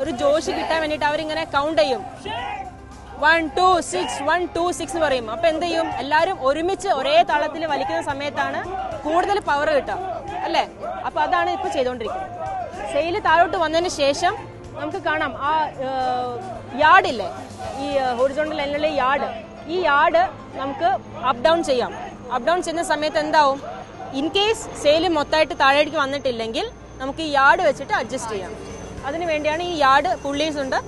ഒരു ജോഷ് കിട്ടാൻ വേണ്ടിയിട്ട് അവരിങ്ങനെ കൗണ്ട് ചെയ്യും. 1 2 6 1 2 6 എന്ന് പറയും. അപ്പൊ എന്ത് ചെയ്യും, എല്ലാവരും ഒരുമിച്ച് ഒരേ താളത്തിൽ വലിക്കുന്ന സമയത്താണ് കൂടുതൽ പവർ കിട്ടുക അല്ലേ. അപ്പൊ അതാണ് ഇപ്പൊ ചെയ്തുകൊണ്ടിരിക്കുന്നത്. സെയിൽ താഴോട്ട് വന്നതിന് ശേഷം നമുക്ക് കാണാം ആ യാർഡില്ലേ, ഈ ഹൊറിസോണ്ടൽ ലൈനിലുള്ള ഈ യാർഡ് നമുക്ക് അപ്പ് ഡൗൺ ചെയ്യാം. അപ്പ് ഡൗൺ ചെയ്യുന്ന സമയത്ത് എന്താവും, ഇൻ കേസ് സെയിൽ മൊത്തമായിട്ട് താഴേക്ക് വന്നിട്ടില്ലെങ്കിൽ നമുക്ക് ഈ യാർഡ് വെച്ചിട്ട് അഡ്ജസ്റ്റ് ചെയ്യാം. അതിന് വേണ്ടിയാണ് ഈ യാർഡ് പുള്ളീസ് ഉണ്ട്.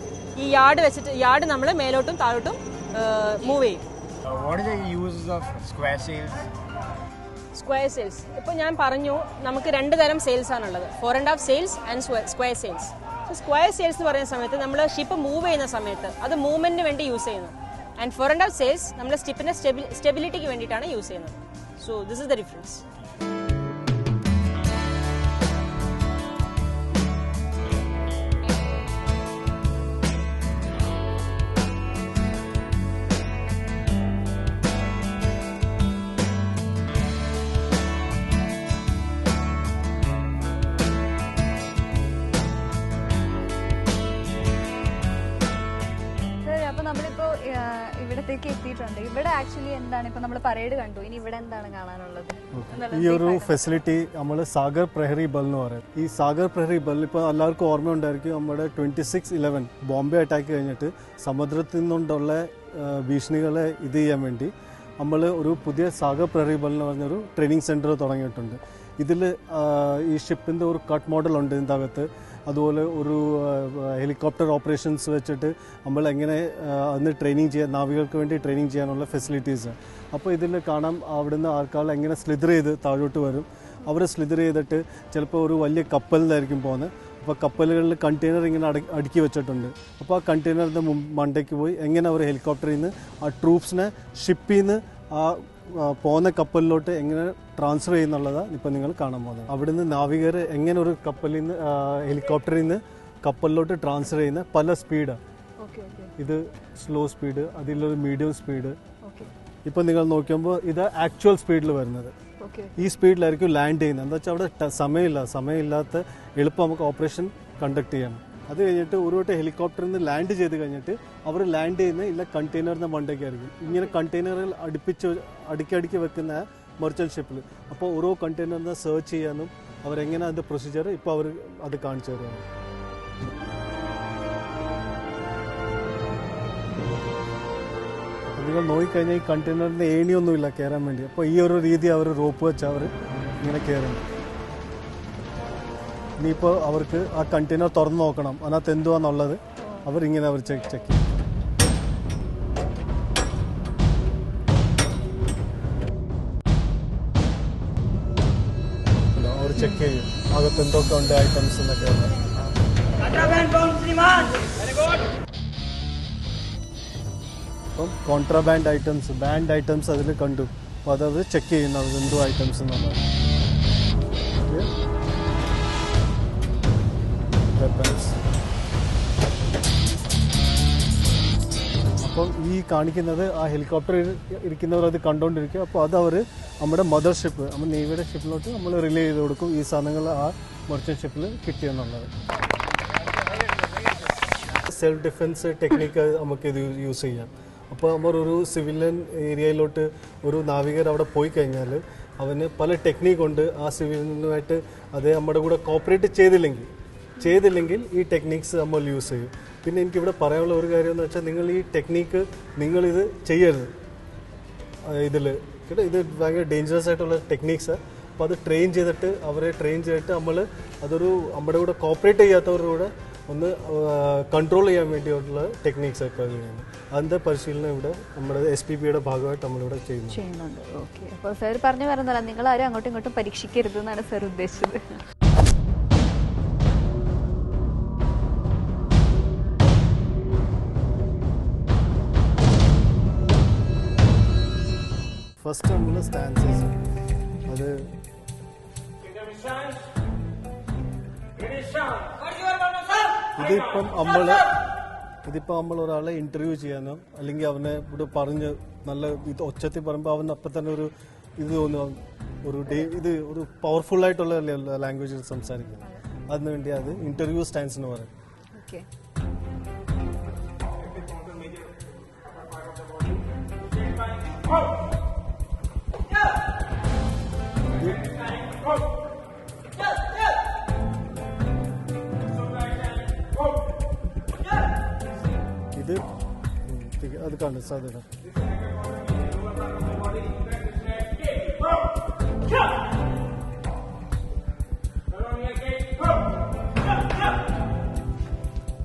ഈ യാർഡ് വെച്ചിട്ട് യാർഡ് നമ്മൾ മേലോട്ടും താഴോട്ടും മൂവ് ചെയ്യും. What is the use of square sails? Square sales ഇപ്പോൾ ഞാൻ പറഞ്ഞു, നമുക്ക് 2 തരം സെയിൽസ് ആണുള്ളത്, 4.5 sales and square sales. Square sales എന്ന് പറയുന്ന സമയത്ത് നമ്മൾ ഷിപ്പ് മൂവ് ചെയ്യുന്ന സമയത്ത് അത് മൂവ്മെന്റിന് വേണ്ടി യൂസ് ചെയ്യുന്നത്. ആൻഡ് 4.5 സെയിൽസ് നമ്മൾ ഷിപ്പിന്റെ സ്റ്റെബിലിറ്റിക്ക് വേണ്ടിയിട്ടാണ് യൂസ് ചെയ്യുന്നത്. So this is the difference. അപ്പൊ നമ്മളിപ്പോ ഇവിടത്തേക്ക് എത്തിയിട്ടുണ്ട്. ഇവിടെ ആക്ച്വലി എന്താണ് ഇപ്പൊ നമ്മൾ പരേഡ് കണ്ടു, ഇനി ഇവിടെ എന്താണ് കാണാനുള്ളത്? ഈ ഒരു ഫെസിലിറ്റി നമ്മൾ സാഗർ പ്രഹരി ബൽ എന്ന് പറയും. ഈ സാഗർ പ്രഹരി ബൽ ഇപ്പോൾ എല്ലാവർക്കും ഓർമ്മയുണ്ടായിരിക്കും, നമ്മുടെ 26/11 ബോംബെ അറ്റാക്ക് കഴിഞ്ഞിട്ട് സമുദ്രത്തിൽ നിന്നുള്ള ഭീഷണികളെ ഇത് ചെയ്യാൻ വേണ്ടി നമ്മൾ ഒരു പുതിയ സാഗർ പ്രഹരി ബൽ എന്ന് പറഞ്ഞൊരു ട്രെയിനിങ് സെൻറ്റർ തുടങ്ങിയിട്ടുണ്ട്. ഇതിൽ ഈ ഷിപ്പിൻ്റെ ഒരു കട്ട് മോഡൽ ഉണ്ട് ഇതിൻ്റെ അകത്ത്. അതുപോലെ ഒരു ഹെലികോപ്റ്റർ ഓപ്പറേഷൻസ് വെച്ചിട്ട് നമ്മൾ എങ്ങനെ അന്ന് ട്രെയിനിങ് ചെയ്യാൻ, നാവികൾക്ക് വേണ്ടി ട്രെയിനിങ് ചെയ്യാനുള്ള ഫെസിലിറ്റീസ്. അപ്പോൾ ഇതിൽ കാണാം അവിടുന്ന് ആൾക്കാർ എങ്ങനെ സ്ലിദർ ചെയ്ത് താഴോട്ട് വരും. അവർ സ്ലിദർ ചെയ്തിട്ട് ചിലപ്പോൾ ഒരു വലിയ കപ്പലിലായിരിക്കും പോകുന്നത്. അപ്പോൾ കപ്പലുകളിൽ കണ്ടെയ്നർ ഇങ്ങനെ അടുക്കി വെച്ചിട്ടുണ്ട്. അപ്പോൾ ആ കണ്ടെയ്നറിൻ്റെ മണ്ടയ്ക്ക് പോയി എങ്ങനെ അവർ ഹെലികോപ്റ്ററിൽ നിന്ന് ആ ട്രൂപ്സിനെ ഷിപ്പിൽ നിന്ന് ആ പോകുന്ന കപ്പലിലോട്ട് എങ്ങനെ ട്രാൻസ്ഫർ ചെയ്യുന്നുള്ളതാണ് ഇപ്പോൾ നിങ്ങൾ കാണാൻ പോകുന്നത്. അവിടുന്ന് നാവികർ എങ്ങനെ ഒരു കപ്പലിൽ നിന്ന് ഹെലികോപ്റ്ററിൽ നിന്ന് കപ്പലിലോട്ട് ട്രാൻസ്ഫർ ചെയ്യുന്ന പല സ്പീഡാണ്. ഇത് സ്ലോ സ്പീഡ്, അതിലൊരു മീഡിയം സ്പീഡ്. ഇപ്പോൾ നിങ്ങൾ നോക്കുമ്പോൾ ഇത് ആക്ച്വൽ സ്പീഡിൽ വരുന്നത്. ഈ സ്പീഡിലായിരിക്കും ലാൻഡ് ചെയ്യുന്നത്. എന്താ വെച്ചാൽ അവിടെ സമയമില്ലാത്ത എളുപ്പം നമുക്ക് ഓപ്പറേഷൻ കണ്ടക്ട് ചെയ്യണം. അത് കഴിഞ്ഞിട്ട് ഒരു വട്ടം ഹെലികോപ്റ്ററിൽ നിന്ന് ലാൻഡ് ചെയ്ത് കഴിഞ്ഞിട്ട് അവർ ലാൻഡ് ചെയ്യുന്നത് ഇല്ല കണ്ടെയ്നറിൻ്റെ മണ്ടയ്ക്കായിരിക്കും. ഇങ്ങനെ കണ്ടെയ്നറുകൾ അടുക്കി വെക്കുന്ന മെർച്ചൻ്റ് ഷിപ്പിൽ. അപ്പോൾ ഓരോ കണ്ടെയ്നറിനെ സെർച്ച് ചെയ്യാനും അവരെങ്ങനെ അതിൻ്റെ പ്രൊസീജിയർ ഇപ്പോൾ അവർ അത് കാണിച്ചു തരുന്നത്. നിങ്ങൾ നോക്കിക്കഴിഞ്ഞാൽ ഈ കണ്ടെയ്നറിൻ്റെ ഏണിയൊന്നുമില്ല കയറാൻ വേണ്ടി. അപ്പോൾ ഈ ഒരു രീതി അവർ റോപ്പ് വെച്ച് അവർ ഇങ്ങനെ കയറുന്നു. ഇനിയിപ്പോൾ അവർക്ക് ആ കണ്ടെയ്നർ തുറന്ന് നോക്കണം, അതിനകത്ത് എന്തുവാന്നുള്ളത് അവരിങ്ങനെ ചെക്ക് ചെയ്യും. അവർ ചെക്ക് ചെയ്യും അകത്ത് എന്തൊക്കെ ഉണ്ട് ഐറ്റംസ് എന്നൊക്കെ. അപ്പം കോൺട്രാബാൻഡ് ഐറ്റംസ്, ബാൻഡ് ഐറ്റംസ് അതിൽ കണ്ടു. അപ്പോൾ അതവർ ചെക്ക് ചെയ്യുന്നത് എന്തോ ഐറ്റംസ് എന്നുള്ളത്. അപ്പം ഈ കാണിക്കുന്നത് ആ ഹെലികോപ്റ്റർ ഇരിക്കുന്നവർ അത് കണ്ടുകൊണ്ടിരിക്കും. അപ്പോൾ അത് അവർ നമ്മുടെ മദർ ഷിപ്പ്, നമ്മുടെ നേവിയുടെ ഷിപ്പിലോട്ട് നമ്മൾ റിലേ ചെയ്ത് കൊടുക്കും. ഈ സാധനങ്ങൾ ആ മെർച്ചൻ്റ് ഷിപ്പിൽ കിട്ടിയെന്നുള്ളത്. സെൽഫ് ഡിഫെൻസ് ടെക്നിക്ക് നമുക്കിത് യൂസ് ചെയ്യാം. അപ്പോൾ നമ്മൾ ഒരു സിവിലിയൻ ഏരിയയിലോട്ട് ഒരു നാവികർ അവിടെ പോയി കഴിഞ്ഞാൽ അവന് പല ടെക്നിക്കുണ്ട്. ആ സിവിലിയനുമായിട്ട് അത് നമ്മുടെ കൂടെ കോപ്പറേറ്റ് ചെയ്തില്ലെങ്കിൽ ഈ ടെക്നിക്സ് നമ്മൾ യൂസ് ചെയ്യും. പിന്നെ എനിക്കിവിടെ പറയാനുള്ള ഒരു കാര്യം എന്ന് വെച്ചാൽ, നിങ്ങൾ ഈ ടെക്നിക്ക് നിങ്ങളിത് ചെയ്യരുത് ഇതിൽ കേട്ടോ. ഇത് ഭയങ്കര ഡേഞ്ചറസ് ആയിട്ടുള്ള ടെക്നിക്സാണ്. അപ്പോൾ അത് അവരെ ട്രെയിൻ ചെയ്തിട്ട് നമ്മൾ അതൊരു നമ്മുടെ കൂടെ കോപ്പറേറ്റ് ചെയ്യാത്തവരുടെ കൂടെ ഒന്ന് കൺട്രോൾ ചെയ്യാൻ വേണ്ടിയിട്ടുള്ള ടെക്നിക്സ് ഇപ്പോൾ ചെയ്യുന്നത്. അതിൻ്റെ പരിശീലനം ഇവിടെ നമ്മുടെ SPPയുടെ ഭാഗമായിട്ട് നമ്മളിവിടെ ചെയ്യുന്നുണ്ട്. ഓക്കെ, അപ്പോൾ സാർ പറഞ്ഞു വരുന്നതല്ല, നിങ്ങളാരും അങ്ങോട്ടും ഇങ്ങോട്ടും പരീക്ഷിക്കരുത് എന്നാണ് സാർ ഉദ്ദേശിച്ചത്. ഫസ്റ്റ് നമ്മൾ സ്റ്റാൻസസ്, അത് ഇതിപ്പോൾ നമ്മൾ ഒരാളെ ഇന്റർവ്യൂ ചെയ്യാനോ അല്ലെങ്കിൽ അവനെ ഇവിടെ പറഞ്ഞ് നല്ല ഇത് ഒച്ചത്തിൽ പറയുമ്പോൾ അവൻ അപ്പം തന്നെ ഒരു ഇത് തോന്നുന്നു, ഒരു പവർഫുൾ ആയിട്ടുള്ള ലാംഗ്വേജിൽ സംസാരിക്കുന്നത്. അതിന് വേണ്ടി അത് ഇന്റർവ്യൂ സ്റ്റാൻസ് എന്ന് പറയും. കാണും സാധ്യത.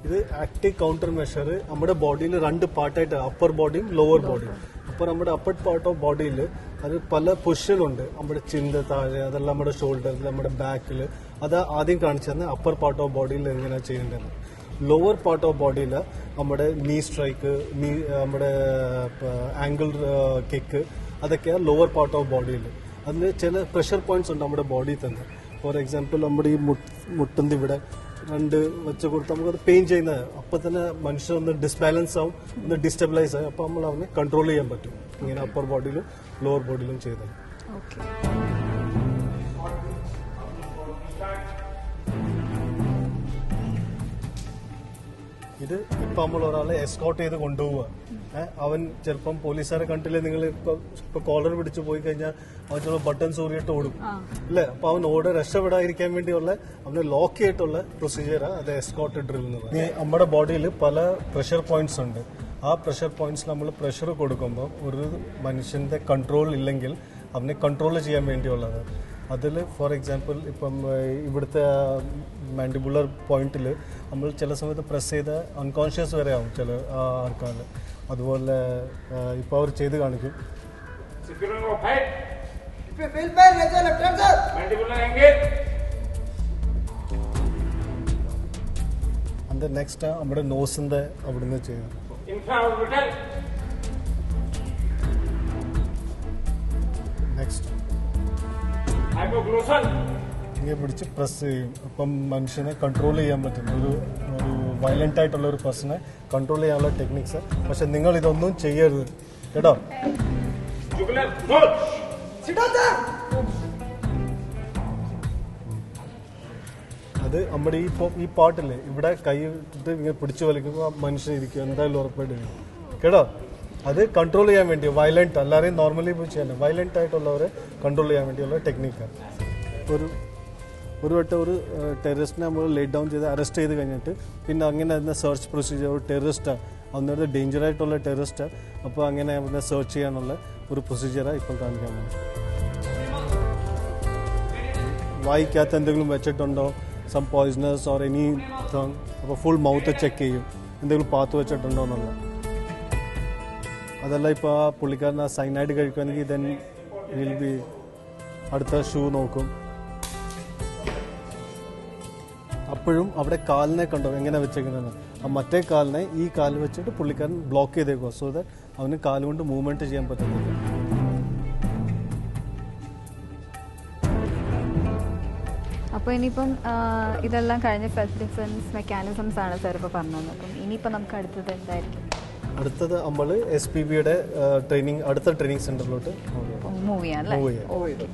ഇത് ആക്റ്റീവ് കൗണ്ടർ മെഷർ നമ്മുടെ ബോഡിയിൽ 2 പാർട്ടായിട്ട് അപ്പർ ബോഡിയും ലോവർ ബോഡിയും. അപ്പോൾ നമ്മുടെ അപ്പർ പാർട്ട് ഓഫ് ബോഡിയിൽ അത് പല പൊസിഷനുണ്ട്. നമ്മുടെ ചിന്ത താഴെ, അതെല്ലാം നമ്മുടെ ഷോൾഡറിൽ, നമ്മുടെ ബാക്കിൽ. അത് ആദ്യം കാണിച്ചു തന്നെ അപ്പർ പാർട്ട് ഓഫ് ബോഡിയിൽ എങ്ങനെയാണ് ചെയ്യേണ്ടത്. ലോവർ പാർട്ട് ഓഫ് ബോഡിയിൽ നമ്മുടെ നീ സ്ട്രൈക്ക്, നമ്മുടെ ആംഗിൾ കിക്ക്, അതൊക്കെയാണ് ലോവർ പാർട്ട് ഓഫ് ബോഡിയിൽ. അതിന് ചില പ്രഷർ പോയിന്റ്സ് ഉണ്ട് നമ്മുടെ ബോഡിയിൽ തന്നെ. ഫോർ എക്സാമ്പിൾ നമ്മുടെ ഈ മുട്ടിൻ്റെ ഇവിടെ 2 വെച്ച് കൊടുത്ത് നമുക്കത് പെയിൻ ചെയ്യുന്നത് അപ്പം തന്നെ മനുഷ്യൻ ഒന്ന് ഡിസ്ബാലൻസ് ആവും, ഒന്ന് ഡിസ്റ്റബിലൈസ് ആവും. അപ്പം നമ്മൾ അവനെ കൺട്രോൾ ചെയ്യാൻ പറ്റും ഇങ്ങനെ അപ്പർ ബോഡിയിലും ലോവർ ബോഡിയിലും ചെയ്താൽ. ഇത് ഇപ്പം നമ്മൾ ഒരാളെ എസ്കോർട്ട് ചെയ്ത് കൊണ്ടുപോവുക. അവൻ ചിലപ്പം പോലീസുകാരെ കണ്ടില്ലേ, നിങ്ങൾ ഇപ്പൊ കോളർ പിടിച്ച് പോയി കഴിഞ്ഞാൽ അവൻ ചിലപ്പോൾ ബട്ടൺസ് ഊറിയിട്ട് ഓടും അല്ലേ. അപ്പൊ അവൻ രക്ഷപ്പെടാതിരിക്കാൻ വേണ്ടിയുള്ള അവനെ ലോക്ക് ചെയ്തിട്ടുള്ള പ്രൊസീജിയറാണ് അത് എസ്കോർട്ട് ഡ്രിൽ എന്ന് പറയുന്നത്. നമ്മുടെ ബോഡിയിൽ പല പ്രഷർ പോയിന്റ്സ് ഉണ്ട്. ആ പ്രഷർ പോയിന്റ്സ് നമ്മൾ പ്രഷർ കൊടുക്കുമ്പോൾ ഒരു മനുഷ്യന്റെ കൺട്രോൾ ഇല്ലെങ്കിൽ അവനെ കൺട്രോൾ ചെയ്യാൻ വേണ്ടിയുള്ളത്. അതിൽ ഫോർ എക്സാമ്പിൾ ഇപ്പം ഇവിടുത്തെ മാൻഡിബുലർ പോയിന്റിൽ നമ്മൾ ചില സമയത്ത് പ്രസ് ചെയ്ത് അൺകോൺഷ്യസ് വരെ ആവും ചില ആൾക്കാർ. അതുപോലെ ഇപ്പോൾ അവർ ചെയ്ത് കാണിക്കും. അതിന്റെ നെക്സ്റ്റ് നമ്മുടെ നോസിന്റെ അവിടുന്ന് ചെയ്യാം. നെക്സ്റ്റ് ഇങ്ങനെ പിടിച്ച് പ്രസ് ചെയ്യും. അപ്പം മനുഷ്യനെ കൺട്രോൾ ചെയ്യാൻ പറ്റും. ഒരു വയലന്റ് ആയിട്ടുള്ള ഒരു പേഴ്സണെ കൺട്രോൾ ചെയ്യാനുള്ള ടെക്നിക്സ്. പക്ഷെ നിങ്ങൾ ഇതൊന്നും ചെയ്യരുത് കേട്ടോ. അത് നമ്മുടെ ഈ പാട്ടില്ലേ, ഇവിടെ കൈ ഇട്ടിട്ട് ഇങ്ങനെ പിടിച്ചു വലിക്കുമ്പോൾ മനുഷ്യൻ ഇരിക്കും, എന്തായാലും ഉറപ്പായിട്ട് കേട്ടോ. അത് കൺട്രോൾ ചെയ്യാൻ വേണ്ടി വയലന്റ്, എല്ലാവരെയും നോർമലി പോയി ചെയ്യാൻ വയലന്റ് ആയിട്ടുള്ളവരെ കൺട്രോൾ ചെയ്യാൻ വേണ്ടിയുള്ള ടെക്നിക്കാണ്. ഒരു വട്ടം ഒരു ടെററിസ്റ്റിനെ നമ്മൾ ലേറ്റ് ഡൗൺ ചെയ്ത് അറസ്റ്റ് ചെയ്ത് കഴിഞ്ഞിട്ട് പിന്നെ അങ്ങനെ അതിനെ സെർച്ച് പ്രൊസീജിയർ, ഒരു ടെററിസ്റ്റാണ്, അന്നേരത്തെ ഡേഞ്ചർ ആയിട്ടുള്ള ടെററിസ്റ്റാണ്. അപ്പോൾ അങ്ങനെ അതിനെ സെർച്ച് ചെയ്യാനുള്ള ഒരു പ്രൊസീജിയറാണ് ഇപ്പോൾ കാണിക്കാൻ പോകുന്നത്. വായിക്കകത്ത് എന്തെങ്കിലും വെച്ചിട്ടുണ്ടോ, some poisonous or anything. അപ്പോൾ ഫുൾ മൗത്ത് ചെക്ക് ചെയ്യും, എന്തെങ്കിലും പാത്ത് വെച്ചിട്ടുണ്ടോ എന്നുള്ള. അതല്ല ഇപ്പോൾ ആ പുള്ളിക്കാരൻ ആ സൈനൈഡ് കഴിക്കുവാണെങ്കിൽ ദെൻ വിൽ ബി അടുത്ത ഷൂ നോക്കും. അപ്പോഴും അവിടെ കാലിനെ കണ്ടോ എങ്ങനെ വെച്ചേക്കുന്നത്. ആ മറ്റേ കാലിനെ ഈ കാല് വെച്ചിട്ട് പുള്ളിക്കാരൻ ബ്ലോക്ക് ചെയ്തേക്കുക, സോ ദാറ്റ് അവന് കാലുകൊണ്ട് മൂവ്മെന്റ് ചെയ്യാൻ പറ്റുന്നില്ല. അപ്പോൾ ഇനിയിപ്പം ഇതെല്ലാം കഴിഞ്ഞ സെൽഫ് ഡിഫെൻസ് മെക്കാനിസംസ് ആണ് സാർ ഇപ്പോൾ പറഞ്ഞത്. അപ്പം ഇനിയിപ്പോൾ നമുക്ക് അടുത്തത് എന്തായിരിക്കും? അടുത്തത് നമ്മൾ SPBയുടെ ട്രെയിനിങ്, അടുത്ത ട്രെയിനിങ് സെന്ററിലോട്ട് മൂവ് ചെയ്യാം അല്ലേ? ഓക്കെ.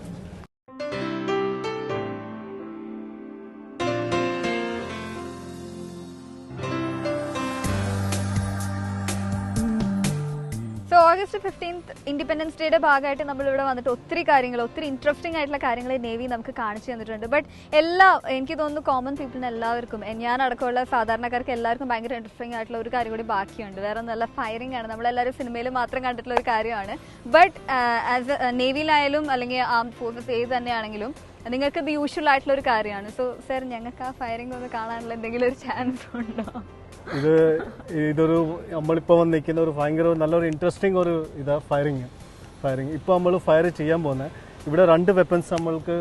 ഓഗസ്റ്റ് 15th ഇൻഡിപെൻഡൻസ് ഡേയുടെ ഭാഗമായിട്ട് നമ്മളിവിടെ വന്നിട്ട് ഒത്തിരി കാര്യങ്ങൾ, ഒത്തിരി ഇൻട്രസ്റ്റിംഗ് ആയിട്ടുള്ള കാര്യങ്ങൾ നേവി നമുക്ക് കാണിച്ചു തന്നിട്ടുണ്ട്. ബട്ട് എനിക്ക് തോന്നുന്നു കോമൺ പീപ്പിളിന് എല്ലാവർക്കും, ഞാൻ അടക്കമുള്ള സാധാരണക്കാർക്ക് എല്ലാവർക്കും ഭയങ്കര ഇൻട്രസ്റ്റിംഗ് ആയിട്ടുള്ള ഒരു കാര്യം കൂടി ബാക്കിയുണ്ട്. വേറെ നല്ല ഫയറിംഗ് ആണ്, നമ്മളെല്ലാവരും സിനിമയിൽ മാത്രം കണ്ടിട്ടുള്ള ഒരു കാര്യമാണ്. ബട്ട് ആസ് നേവിയിലായാലും അല്ലെങ്കിൽ ആംഡ് ഫോഴ്സസ് ഏത് തന്നെയാണെങ്കിലും നിങ്ങൾക്ക് ഇത് യൂഷ്വൽ ആയിട്ടുള്ള ഒരു കാര്യമാണ്. സോ സർ, ഞങ്ങൾക്ക് ആ ഫയറിംഗ് ഒന്ന് കാണാനുള്ള എന്തെങ്കിലും ഒരു ചാൻസ് ഉണ്ടോ? ഇതൊരു നമ്മളിപ്പോൾ വന്നിരിക്കുന്ന ഒരു ഭയങ്കര നല്ലൊരു ഇൻട്രസ്റ്റിംഗ് ഒരു ഫയറിങ്. ഇപ്പോൾ നമ്മൾ ഫയർ ചെയ്യാൻ പോകുന്നത് ഇവിടെ 2 വെപ്പൺസ്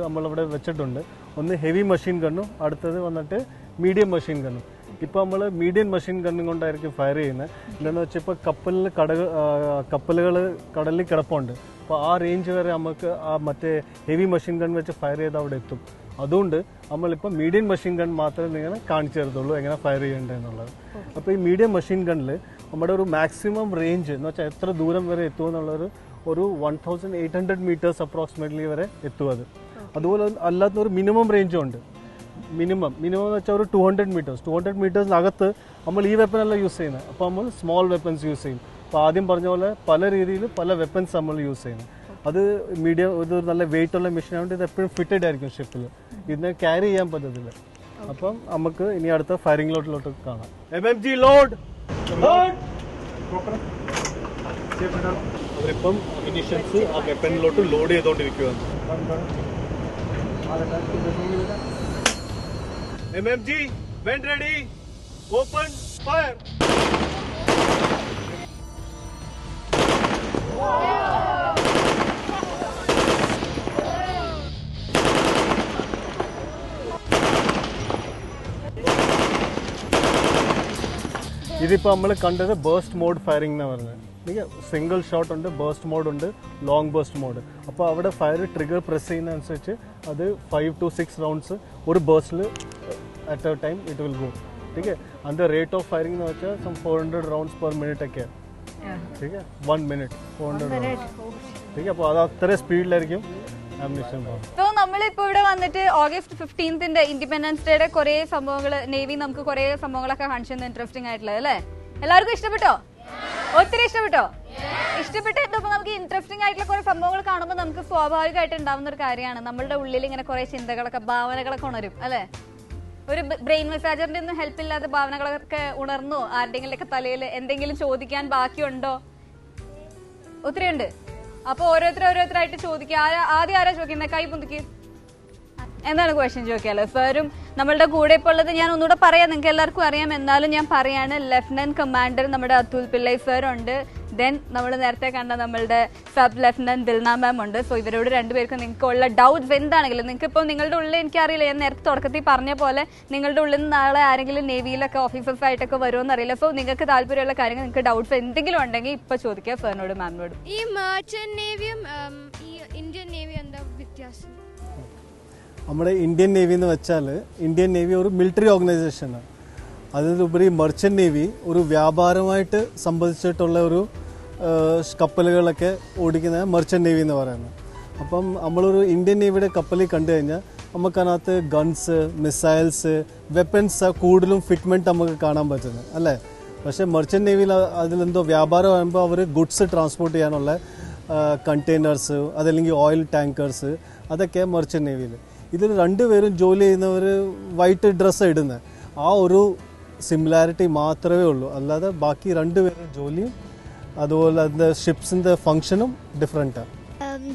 നമ്മളിവിടെ വെച്ചിട്ടുണ്ട്. ഒന്ന് ഹെവി മെഷീൻ ഗണ്ണും അടുത്തത് വന്നിട്ട് മീഡിയം മെഷീൻ ഗണ്ണും. ഇപ്പോൾ നമ്മൾ മീഡിയം മെഷീൻ ഗണ്ണും കൊണ്ടായിരിക്കും ഫയർ ചെയ്യുന്നത്. എന്താണെന്ന് വെച്ചാൽ ഇപ്പോൾ കപ്പലുകൾ കടലിൽ കിടപ്പുണ്ട്. അപ്പോൾ ആ റേഞ്ച് വരെ നമുക്ക് ആ മറ്റേ ഹെവി മെഷീൻ ഗൺ വെച്ച് ഫയർ ചെയ്ത് അവിടെ എത്തും. അതുകൊണ്ട് നമ്മളിപ്പോൾ മീഡിയം മെഷീൻ ഗൺ മാത്രമേ നിങ്ങൾ കാണിച്ചു തരത്തുള്ളൂ എങ്ങനെ ഫയർ ചെയ്യേണ്ടതെന്നുള്ളത്. അപ്പോൾ ഈ മീഡിയം മെഷീൻ ഗണ്ണിൽ നമ്മുടെ ഒരു മാക്സിമം റേഞ്ച് എന്ന് വെച്ചാൽ എത്ര ദൂരം വരെ എത്തുമെന്നുള്ളൊരു 1800 മീറ്റേഴ്സ് അപ്രോക്സിമേറ്റ്ലി വരെ എത്തും. അതുപോലെ അല്ലാത്ത ഒരു മിനിമം റേഞ്ചും ഉണ്ട്. മിനിമം എന്ന് വെച്ചാൽ ഒരു 200 മീറ്റേഴ്സിനകത്ത് നമ്മൾ ഈ വെപ്പനല്ല യൂസ് ചെയ്യുന്നത്. അപ്പോൾ നമ്മൾ സ്മോൾ വെപ്പൺസ് യൂസ് ചെയ്യും. അപ്പോൾ ആദ്യം പറഞ്ഞ പോലെ പല രീതിയിൽ പല വെപ്പൺസ് നമ്മൾ യൂസ് ചെയ്യുന്നത്. അത് മീഡിയം, ഇതൊരു നല്ല വെയിറ്റ് ഉള്ള മെഷീൻ ആയതുകൊണ്ട് ഇത് എപ്പോഴും ഫിറ്റഡ് ആയിരിക്കും ഷിപ്പിൽ. ഇതിനെ ക്യാരി ചെയ്യാൻ പറ്റത്തില്ല. അപ്പം നമുക്ക് ഇനി അടുത്ത ഫയറിംഗ് ലോട്ടിലോട്ട് കാണാം. MMG load. അവരിപ്പം അമിനിഷൻസ് ആ വെപ്പനിലോട്ട് ലോഡ് ചെയ്തുകൊണ്ടിരിക്കുകയാണ്. MMG, when ready, open fire. ഇതിപ്പോൾ നമ്മൾ കണ്ടത് ബേസ്റ്റ് മോഡ് ഫയറിംഗ് എന്ന് പറഞ്ഞത്. സിംഗിൾ ഷോട്ട് ഉണ്ട്, ബേസ്റ്റ് മോഡ് ഉണ്ട്, ലോങ് ബേസ്റ്റ് മോഡ്. അപ്പോൾ അവിടെ ഫയർ ട്രിഗർ പ്രസ് ചെയ്യുന്നതനുസരിച്ച് അത് 5 to 6 റൗണ്ട്സ് ഒരു ബേസ്റ്റിൽ at a time it will go. ठीक है. അതിൻ്റെ റേറ്റ് ഓഫ് ഫയറിംഗ് എന്ന് വെച്ചാൽ 400 റൗണ്ട്സ് പെർ മിനിറ്റ് ഒക്കെ. ठीक है, 1 minute 400 റൗണ്ട്സ്. ठीक है, അപ്പോൾ അത് അത്ര സ്പീഡിലായിരിക്കും ആംബിഷൻ പോകും. സോ നമ്മളിപ്പോൾ ഇവിടെ വന്നിട്ട് August 15th ഇൻഡിപെൻഡൻസ് ഡേയുടെ കുറേ സംഭവങ്ങൾ നേവി നമുക്ക് കുറേ സംഭവങ്ങളൊക്കെ കാണിച്ചത് ഇൻട്രസ്റ്റിംഗ് ആയിട്ടുള്ളത് അല്ലേ? എല്ലാവർക്കും ഇഷ്ടപ്പെട്ടോ? ഒത്തിരി ഇഷ്ടപ്പെട്ടോ? ഇഷ്ടപ്പെട്ട് ഇതപ്പോൾ നമുക്ക് ഇൻട്രസ്റ്റിംഗ് ആയിട്ടുള്ള കുറേ സംഭവങ്ങൾ കാണുമ്പോൾ നമുക്ക് സ്വാഭാവികമായിട്ട് ഉണ്ടാവുന്ന ഒരു കാര്യമാണ് നമ്മളുടെ ഉള്ളിൽ ഇങ്ങനെ കുറേ ചിന്തകളൊക്കെ ഭാവനകളൊക്കെ ഉണരും അല്ലേ? ഒരു ബ്രെയിൻ മസാജറിന്റെ ഒന്നും ഹെൽപ്പ് ഇല്ലാതെ ഭാവനകളൊക്കെ ഉണർന്നോ? ആരുടെയെങ്കിലൊക്കെ തലയിൽ എന്തെങ്കിലും ചോദിക്കാൻ ബാക്കിയുണ്ടോ? ഒത്തിരി ഉണ്ട്. അപ്പൊ ഓരോരുത്തരായിട്ട് ചോദിക്കുക. ആദ്യം ആരാ ചോദിക്കുന്നത്? കൈ പൊന്തിക്ക്. എന്താണ് ക്വസ്റ്റ്യൻ ചോദിക്കാലോ? സാറും നമ്മളുടെ കൂടെ ഇപ്പോൾ ഉള്ളത് ഞാൻ ഒന്നുകൂടെ പറയാം, നിങ്ങൾക്ക് എല്ലാവർക്കും അറിയാം, എന്നാലും ഞാൻ പറയാണ്. ലെഫ്റ്റനന്റ് കമാൻഡർ നമ്മുടെ അതുൽ പിള്ളൈ സാർ ഉണ്ട്. ദെൻ നമ്മൾ നേരത്തെ കണ്ട നമ്മളുടെ സബ് ലെഫ്റ്റനന്റ് ദിൽന മാം ഉണ്ട്. സോ ഇവരോട് രണ്ടുപേർക്കും നിങ്ങൾക്ക് ഉള്ള ഡൗട്ട്സ് എന്താണെങ്കിലും നിങ്ങൾക്ക് ഇപ്പോൾ നിങ്ങളുടെ ഉള്ളിൽ, എനിക്കറിയില്ല, ഞാൻ നേരത്തെ തുടക്കത്തിൽ പറഞ്ഞ പോലെ നിങ്ങളുടെ ഉള്ളിൽ നിന്ന് നാളെ ആരെങ്കിലും നേവിയിലൊക്കെ ഓഫീസേഴ്സ് ആയിട്ടൊക്കെ വരുമെന്ന് അറിയില്ല. സോ നിങ്ങൾക്ക് താല്പര്യമുള്ള കാര്യങ്ങൾ, നിങ്ങൾക്ക് ഡൗട്ട്സ് എന്തെങ്കിലും ഉണ്ടെങ്കിൽ ഇപ്പോൾ ചോദിക്കുക സാറിനോട്, മാമിനോട്. ഈ മെർച്ചന്റ് നേവിയും ഈ ഇന്ത്യൻ നേവി എന്താ വ്യത്യാസം? നമ്മുടെ ഇന്ത്യൻ നേവി എന്ന് വെച്ചാൽ ഇന്ത്യൻ നേവി ഒരു മിലിറ്ററി ഓർഗനൈസേഷനാണ്. അതിലുപരി മെർച്ചന്റ് നേവി ഒരു വ്യാപാരമായിട്ട് സംബന്ധിച്ചിട്ടുള്ള ഒരു കപ്പലുകളൊക്കെ ഓടിക്കുന്ന മെർച്ചന്റ് നേവി എന്ന് പറയുന്നത്. അപ്പം നമ്മളൊരു ഇന്ത്യൻ നേവിയുടെ കപ്പലിൽ കണ്ടു കഴിഞ്ഞാൽ നമുക്കതിനകത്ത് ഗൺസ്, മിസൈൽസ്, വെപ്പൺസ് കൂടുതലും ഫിറ്റ്മെൻറ്റ് നമുക്ക് കാണാൻ പറ്റുന്നത് അല്ലേ? പക്ഷേ മെർച്ചന്റ് നേവിയിൽ അതിലെന്തോ വ്യാപാരമാകുമ്പോൾ അവർ ഗുഡ്സ് ട്രാൻസ്പോർട്ട് ചെയ്യാനുള്ള കണ്ടെയ്നേഴ്സ്, അതല്ലെങ്കിൽ ഓയിൽ ടാങ്കേഴ്സ്, അതൊക്കെ മെർച്ചന്റ് നേവിയിൽ. ഇതിൽ രണ്ടുപേരും ജോലി ചെയ്യുന്നവർ വൈറ്റ് ഡ്രസ്സ് ഇടുന്നത്. ആ ഒരു സിമിലാരിറ്റി മാത്രമേ ഉള്ളൂ. അല്ലാതെ ബാക്കി രണ്ടുപേരും ജോലിയും അതുപോലെ അതിൻ്റെ ഷിപ്സിൻ്റെ ഫങ്ഷനും ഡിഫറെൻറ്റാണ്.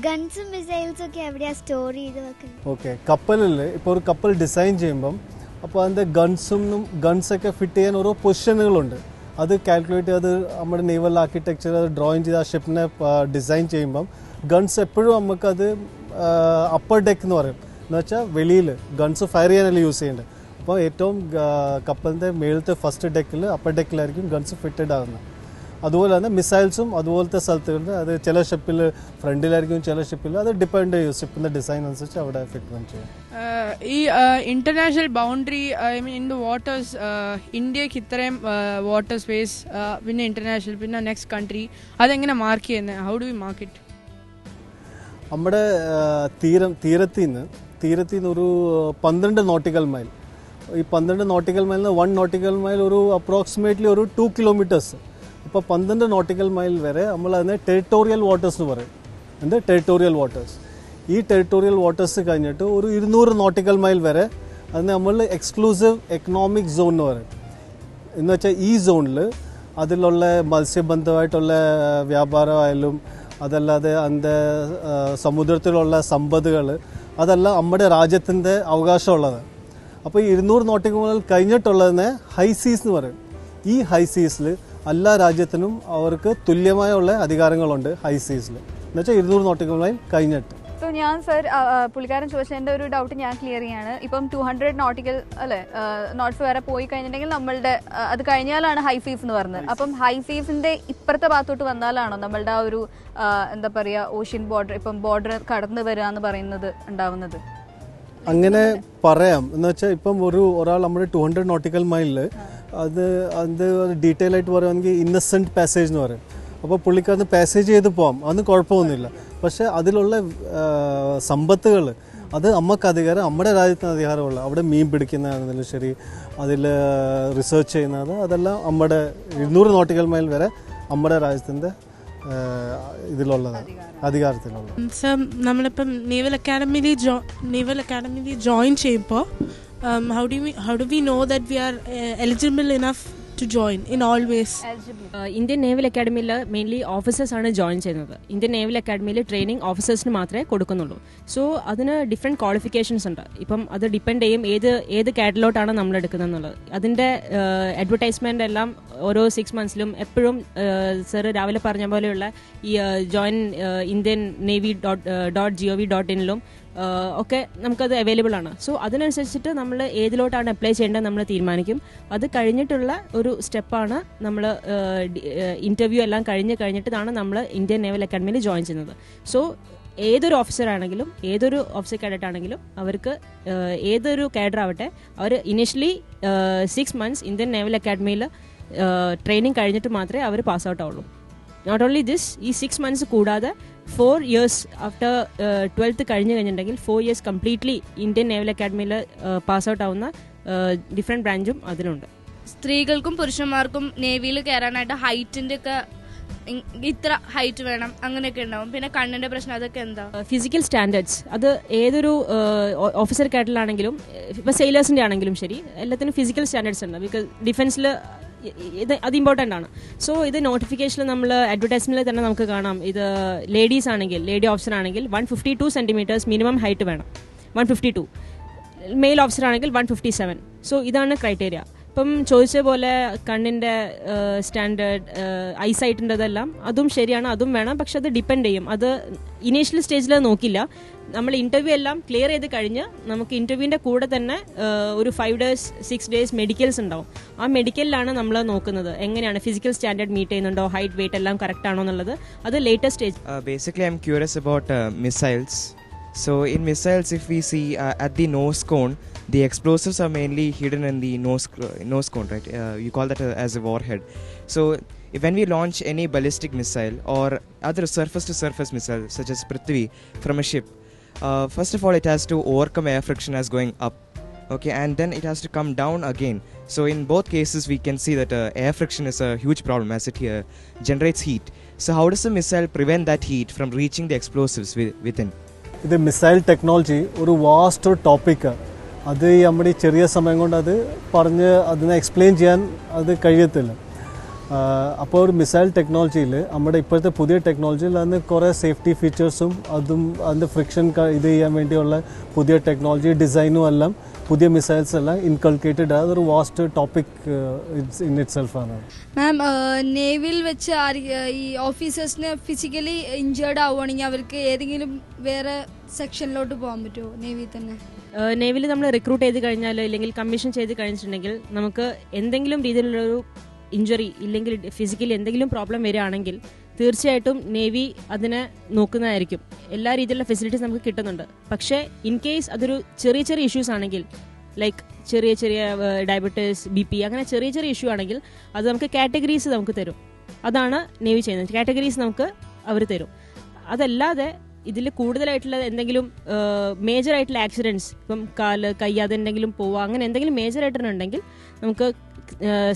ഗൺസും മിസൈൽസും ഒക്കെ എവിടെയാണ് സ്റ്റോർ ചെയ്ത് വെക്കുന്നത്? ഓക്കെ, കപ്പലിൽ ഇപ്പോൾ ഒരു കപ്പൽ ഡിസൈൻ ചെയ്യുമ്പം അപ്പോൾ അതിൻ്റെ ഗൺസൊക്കെ ഫിറ്റ് ചെയ്യാൻ ഓരോ പൊസിഷനുകളുണ്ട്. അത് കാൽക്കുലേറ്റ് ചെയ്ത് നമ്മുടെ നേവൽ ആർക്കിടെക്ചർ അത് ഡ്രോയിങ് ചെയ്ത് ആ ഷിപ്പിനെ ഡിസൈൻ ചെയ്യുമ്പം ഗൺസ് എപ്പോഴും നമുക്കത് അപ്പർ ഡെക്ക് എന്ന് പറയും. എന്ന് വെച്ചാൽ വെളിയിൽ ഗൺസ് ഫയർ ചെയ്യാനല്ല യൂസ് ചെയ്യേണ്ടത്. അപ്പോൾ ഏറ്റവും കപ്പലിൻ്റെ മേളത്തെ ഫസ്റ്റ് ഡെക്കിൽ, അപ്പർ ഡെക്കിലായിരിക്കും ഗൺസ് ഫിറ്റഡ് ആകുന്നത്. അതുപോലെ തന്നെ മിസൈൽസും അതുപോലത്തെ സ്ഥലത്തുണ്ട്. അത് ചില ഷിപ്പിൽ ഫ്രണ്ടിലായിരിക്കും, ചില ഷിപ്പിൽ, അത് ഡിപ്പെൻഡ് ചെയ്യും ഷിപ്പിൻ്റെ ഡിസൈൻ അനുസരിച്ച് അവിടെ ഫിറ്റ്മെൻറ്റ് ചെയ്യും. ഈ international boundary, I mean in the waters, ഇന്ത്യക്ക് ഇത്രയും വാട്ടർ സ്പേസ്, പിന്നെ ഇന്റർനാഷണൽ, പിന്നെ നെക്സ്റ്റ് കൺട്രി, അതെങ്ങനെ മാർക്ക് ചെയ്യുന്നത്? How do we mark it? നമ്മുടെ തീരത്തിൽ നിന്ന് ഒരു 12 നോട്ടിക്കൽ മൈൽ, ഈ 12 നോട്ടിക്കൽ മൈലിന് 1 നോട്ടിക്കൽ മൈൽ ഒരു അപ്രോക്സിമേറ്റ്ലി ഒരു 2 കിലോമീറ്റേഴ്സ്. അപ്പോൾ 12 നോട്ടിക്കൽ മൈൽ വരെ നമ്മൾ അതിനെ ടെറിട്ടോറിയൽ വാട്ടേഴ്സ് എന്ന് പറയും. എന്ത് ടെറിട്ടോറിയൽ വാട്ടേഴ്സ്? ഈ ടെറിട്ടോറിയൽ വാട്ടേഴ്സ് കഴിഞ്ഞിട്ട് ഒരു 200 നോട്ടിക്കൽ മൈൽ വരെ അതിനെ നമ്മൾ എക്സ്ക്ലൂസീവ് എക്കണോമിക് സോൺ എന്ന് പറയും. എന്ന് വെച്ചാൽ ഈ സോണിൽ അതിലുള്ള മത്സ്യബന്ധമായിട്ടുള്ള വ്യാപാരമായാലും അതല്ലാതെ അതിൻ്റെ സമുദ്രത്തിലുള്ള സമ്പത്തുകൾ, അതെല്ലാം നമ്മുടെ രാജ്യത്തിൻ്റെ അവകാശമുള്ളത്. അപ്പോൾ ഈ 200 നോട്ടിക്കൽ മൈൽ കഴിഞ്ഞിട്ടുള്ളതിനെ ഹൈ സീസ് എന്ന് പറയും. ഈ ഹൈ സീസിൽ എല്ലാ രാജ്യത്തിനും അവർക്ക് തുല്യമായുള്ള അധികാരങ്ങളുണ്ട് ഹൈ സീസിൽ. എന്നുവെച്ചാൽ 200 നോട്ടിക്കൽ മൈൽ കഴിഞ്ഞിട്ട്. സോ ഞാൻ സർ പുള്ളിക്കാരൻ ചോദിച്ചതിൻ്റെ ഒരു ഡൗട്ട് ഞാൻ ക്ലിയർ ചെയ്യാണ്. ഇപ്പം 200 നോട്ടിക്കൽ അല്ലേ നോട്ട്സ് വരെ പോയി കഴിഞ്ഞിട്ടുണ്ടെങ്കിൽ നമ്മളുടെ അത് കഴിഞ്ഞാലാണ് ഹൈ സീസ് എന്ന് പറഞ്ഞത്. അപ്പം ഹൈ സീസിന്റെ ഇപ്പുറത്തെ ഭാഗത്തോട്ട് വന്നാലാണോ നമ്മളുടെ ആ ഒരു എന്താ പറയുക ഓഷ്യൻ ബോർഡർ, ഇപ്പം ബോർഡർ കടന്നു വരിക എന്ന് പറയുന്നത് ഉണ്ടാവുന്നത്? അങ്ങനെ പറയാം. എന്ന് വെച്ചാൽ ഇപ്പം ഒരാൾ നമ്മുടെ 200 നോട്ടിക്കൽ മൈലിൽ അത് ഡീറ്റെയിൽ ആയിട്ട് പറയുകയാണെങ്കിൽ ഇന്നസെൻറ്റ് പാസേജ് എന്ന് പറയും. അപ്പോൾ പുള്ളിക്കാരന് പാസേജ് ചെയ്ത് പോകാം, അതൊന്നും കുഴപ്പമൊന്നുമില്ല. പക്ഷേ അതിലുള്ള സമ്പത്തുകൾ അത് നമുക്ക് അധികാരം, നമ്മുടെ രാജ്യത്തിന് അധികാരമുള്ള, അവിടെ മീൻ പിടിക്കുന്നതാണെങ്കിലും ശരി, അതിൽ റിസർച്ച് ചെയ്യുന്നത്, അതെല്ലാം നമ്മുടെ 200 നോട്ടിക്കൽ മൈൽ വരെ നമ്മുടെ രാജ്യത്തിൻ്റെ ഇതിലുള്ളത്, അധികാരത്തിലുള്ളത്. സർ, നമ്മളിപ്പം നേവൽ അക്കാഡമിയിൽ ജോയിൻ ചെയ്യുമ്പോൾ how do we know that we are eligible enough to join in all ways? Indian naval അക്കാഡമിയിൽ മെയിൻലി ഓഫീസേഴ്സാണ് ജോയിൻ ചെയ്യുന്നത്. ഇന്ത്യൻ നേവൽ അക്കാഡമിയിൽ ട്രെയിനിങ് ഓഫീസേഴ്സിന് മാത്രമേ കൊടുക്കുന്നുള്ളൂ. സോ അതിന് ഡിഫറെൻറ്റ് ക്വാളിഫിക്കേഷൻസ് ഉണ്ട്. ഇപ്പം അത് ഡിപ്പെൻഡ് ചെയ്യും ഏത് കാറ്റലോട്ടാണ് നമ്മൾ എടുക്കുന്നത് എന്നുള്ളത്. അതിൻ്റെ അഡ്വർടൈസ്മെൻ്റ് എല്ലാം ഓരോ 6 monthsലും എപ്പോഴും സർ രാവിലെ പറഞ്ഞ പോലെയുള്ള ഈ ജോയിൻ ഇന്ത്യൻ നേവി .gov.in ഒക്കെ നമുക്കത് അവൈലബിൾ ആണ്. സോ അതിനനുസരിച്ചിട്ട് നമ്മൾ ഏതിലോട്ടാണ് അപ്ലൈ ചെയ്യേണ്ടത് നമ്മൾ തീരുമാനിക്കും. അത് കഴിഞ്ഞിട്ടുള്ള ഒരു സ്റ്റെപ്പാണ് നമ്മൾ ഇൻ്റർവ്യൂ എല്ലാം കഴിഞ്ഞിട്ടാണ് നമ്മൾ ഇന്ത്യൻ നേവൽ അക്കാഡമിയിൽ ജോയിൻ ചെയ്യുന്നത്. സോ ഏതൊരു ഓഫീസറാണെങ്കിലും ഏതൊരു ഓഫീസർ കാഡറ്റ് ആണെങ്കിലും അവർക്ക് ഏതൊരു കാഡർ ആവട്ടെ അവർ ഇനിഷ്യലി 6 months ഇന്ത്യൻ നേവൽ അക്കാഡമിയിൽ ട്രെയിനിങ് കഴിഞ്ഞിട്ട് മാത്രമേ അവർ പാസ് ഔട്ട് ആവുള്ളൂ. നോട്ട് ഓൺലി ദിസ്, ഈ 6 months കൂടാതെ 4 years ആഫ്റ്റർ 12th കഴിഞ്ഞിട്ടുണ്ടെങ്കിൽ 4 years കംപ്ലീറ്റ്ലി ഇന്ത്യൻ നേവൽ അക്കാഡമിയിൽ പാസ് ഔട്ട് ആവുന്ന ഡിഫറെൻറ്റ് ബ്രാഞ്ചും അതിലുണ്ട്. സ്ത്രീകൾക്കും പുരുഷന്മാർക്കും നേവിയിൽ കയറാനായിട്ട് ഹൈറ്റിൻ്റെ ഒക്കെ ഇത്ര ഹൈറ്റ് വേണം അങ്ങനെയൊക്കെ ഉണ്ടാവും. പിന്നെ കണ്ണിന്റെ പ്രശ്നം അതൊക്കെ എന്താ? ഫിസിക്കൽ സ്റ്റാൻഡേർഡ്സ് അത് ഏതൊരു ഓഫീസർ കാറ്റലാണെങ്കിലും ഇപ്പം സെയിലേഴ്സിൻ്റെ ആണെങ്കിലും ശരി എല്ലാത്തിനും ഫിസിക്കൽ സ്റ്റാൻഡേർഡ്സ് ഉണ്ട്. ബിക്കോസ് ഡിഫൻസിൽ അത് ഇമ്പോർട്ടൻ്റ് ആണ്. സോ ഇത് നോട്ടിഫിക്കേഷനിൽ നമ്മൾ അഡ്വർടൈസ്മെന്റിൽ തന്നെ നമുക്ക് കാണാം. ഇത് ലേഡീസ് ആണെങ്കിൽ ലേഡി ഓഫീസർ ആണെങ്കിൽ 152 centimeters മിനിമം ഹൈറ്റ് വേണം. 152. മെയിൽ ഓഫീസർ ആണെങ്കിൽ 157. സോ ഇതാണ് ക്രൈറ്റീരിയ. ഇപ്പം ചോദിച്ച പോലെ കണ്ണിൻ്റെ സ്റ്റാൻഡേർഡ് ഐസൈറ്റിൻ്റെതെല്ലാം അതും ശരിയാണ്, അതും വേണം. പക്ഷെ അത് ഡിപ്പെൻഡ് ചെയ്യും. അത് ഇനീഷ്യൽ സ്റ്റേജിൽ നോക്കില്ല. നമ്മൾ ഇൻ്റർവ്യൂ എല്ലാം ക്ലിയർ ചെയ്ത് കഴിഞ്ഞ് നമുക്ക് ഇൻ്റർവ്യൂവിൻ്റെ കൂടെ തന്നെ ഒരു 5 days 6 days മെഡിക്കൽസ് ഉണ്ടാവും. ആ മെഡിക്കലിലാണ് നമ്മൾ നോക്കുന്നത് എങ്ങനെയാണ് ഫിസിക്കൽ സ്റ്റാൻഡേർഡ് മീറ്റ് ചെയ്യുന്നുണ്ടോ, ഹൈറ്റ് വെയിറ്റ് എല്ലാം കറക്റ്റ് ആണോ എന്നുള്ളത്. അത് latest stage. Basically, I'm curious about missiles. So in missiles, if we see at the nose cone, the explosives are mainly hidden in the nose cone, right? You call that as a warhead. So when we launch any ballistic missile or other surface-to-surface missile such as Prithvi from a ship, first of all it has to overcome air friction as going up, okay, and then it has to come down again. So in both cases we can see that air friction is a huge problem as it generates heat. So how does the missile prevent that heat from reaching the explosives within? ഇത് missile technology ഒരു vast ടോപ്പിക്കാണ്. അത് നമ്മുടെ ചെറിയ സമയം കൊണ്ട് അത് പറഞ്ഞ് അതിനെ എക്സ്പ്ലെയിൻ ചെയ്യാൻ അത് കഴിയത്തില്ല. അപ്പോൾ ഒരു മിസൈൽ ടെക്നോളജിയിൽ നമ്മുടെ ഇപ്പോഴത്തെ പുതിയ ടെക്നോളജിയിൽ അതിന് കുറേ സേഫ്റ്റി ഫീച്ചേഴ്സും അതും അതിൻ്റെ ഫ്രിക്ഷൻ ഇത് ചെയ്യാൻ വേണ്ടിയുള്ള പുതിയ ടെക്നോളജി ഡിസൈനും എല്ലാം പുതിയ മിസൈൽസ് എല്ലാം ഇൻകൾക്കേറ്റഡ്. അതൊരു vast topic in itself ആണ്. മാം, നേവിയിൽ വെച്ച് ഈ ഓഫീസേഴ്സിന് ഫിസിക്കലി ഇഞ്ചേർഡ് ആവുകയാണെങ്കിൽ അവർക്ക് ഏതെങ്കിലും വേറെ സെക്ഷനിലോട്ട് പോകാൻ പറ്റുമോ നേവിയിൽ തന്നെ? നേവിയിൽ നമ്മൾ റിക്രൂട്ട് ചെയ്ത് കഴിഞ്ഞാൽ ഇല്ലെങ്കിൽ കമ്മീഷൻ ചെയ്ത് കഴിഞ്ഞിട്ടുണ്ടെങ്കിൽ നമുക്ക് എന്തെങ്കിലും രീതിയിലുള്ളൊരു ഇഞ്ചുറി ഇല്ലെങ്കിൽ ഫിസിക്കലി എന്തെങ്കിലും പ്രോബ്ലം വരികയാണെങ്കിൽ തീർച്ചയായിട്ടും നേവി അതിനെ നോക്കുന്നതായിരിക്കും. എല്ലാ രീതിയിലുള്ള ഫെസിലിറ്റീസ് നമുക്ക് കിട്ടുന്നുണ്ട്. പക്ഷേ ഇൻ കേസ് അതൊരു ചെറിയ ഇഷ്യൂസ് ആണെങ്കിൽ ലൈക്ക് ചെറിയ ഡയബറ്റീസ് BP അങ്ങനെ ചെറിയ ഇഷ്യൂ ആണെങ്കിൽ അത് നമുക്ക് കാറ്റഗറീസ് നമുക്ക് തരും. അതാണ് നേവി ചെയ്യുന്നത്. കാറ്റഗറീസ് നമുക്ക് അവർ തരും. അതല്ലാതെ ഇതിൽ കൂടുതലായിട്ടുള്ള എന്തെങ്കിലും മേജറായിട്ടുള്ള ആക്സിഡൻറ്റ്സ് ഇപ്പം കൈ അതെന്തെങ്കിലും പോവുക അങ്ങനെ എന്തെങ്കിലും മേജറായിട്ടുണ്ടെങ്കിൽ നമുക്ക്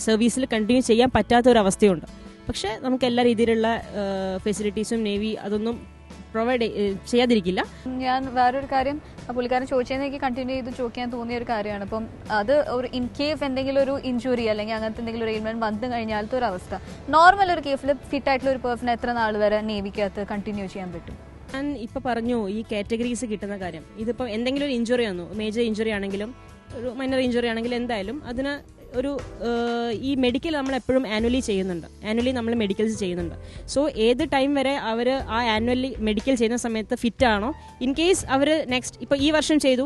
സർവീസിൽ കണ്ടിന്യൂ ചെയ്യാൻ പറ്റാത്തൊരവസ്ഥയുണ്ട്. പക്ഷേ നമുക്ക് എല്ലാ രീതിയിലുള്ള ഫെസിലിറ്റീസും നേവി അതൊന്നും പ്രൊവൈഡ് ചെയ്യാതിരിക്കില്ല. ഞാൻ വേറൊരു കാര്യം പുള്ളിക്കാരൻ ചോദിച്ചതെന്ന് കണ്ടിന്യൂ ചെയ്ത് ചോദിക്കാൻ തോന്നിയ ഒരു കാര്യമാണ്. അപ്പം അത് ഒരു ഇൻ കേസ് എന്തെങ്കിലും ഒരു ഇഞ്ചുറി അല്ലെങ്കിൽ അങ്ങനത്തെ എന്തെങ്കിലും ഒരു എയിൽമെന്റ് വന്നു കഴിഞ്ഞാലത്തെ ഒരു അവസ്ഥ നോർമൽ ഒരു കേസിൽ ഫിറ്റ് ആയിട്ടുള്ള ഒരു പേഴ്സൺ എത്ര നാൾ വരെ നേവിക്കകത്ത് കണ്ടിന്യൂ ചെയ്യാൻ പറ്റും? ഞാൻ ഇപ്പോൾ പറഞ്ഞു ഈ കാറ്റഗറീസ് കിട്ടുന്ന കാര്യം. ഇതിപ്പോൾ എന്തെങ്കിലും ഒരു ഇഞ്ചുറി വന്നു, മേജർ ഇഞ്ചുറി ആണെങ്കിലും ഒരു മൈനർ ഇഞ്ചുറി ആണെങ്കിലും എന്തായാലും അതിന് ഒരു ഈ മെഡിക്കൽ നമ്മൾ എപ്പോഴും ആനുവലി ചെയ്യുന്നുണ്ട്. ആനുവലി നമ്മൾ മെഡിക്കൽസ് ചെയ്യുന്നുണ്ട്. സോ ഏത് ടൈം വരെ അവർ ആ ആനുവലി മെഡിക്കൽ ചെയ്യുന്ന സമയത്ത് ഫിറ്റ് ആണോ, ഇൻ കേസ് അവർ ഇപ്പോൾ ഈ വർഷം ചെയ്തു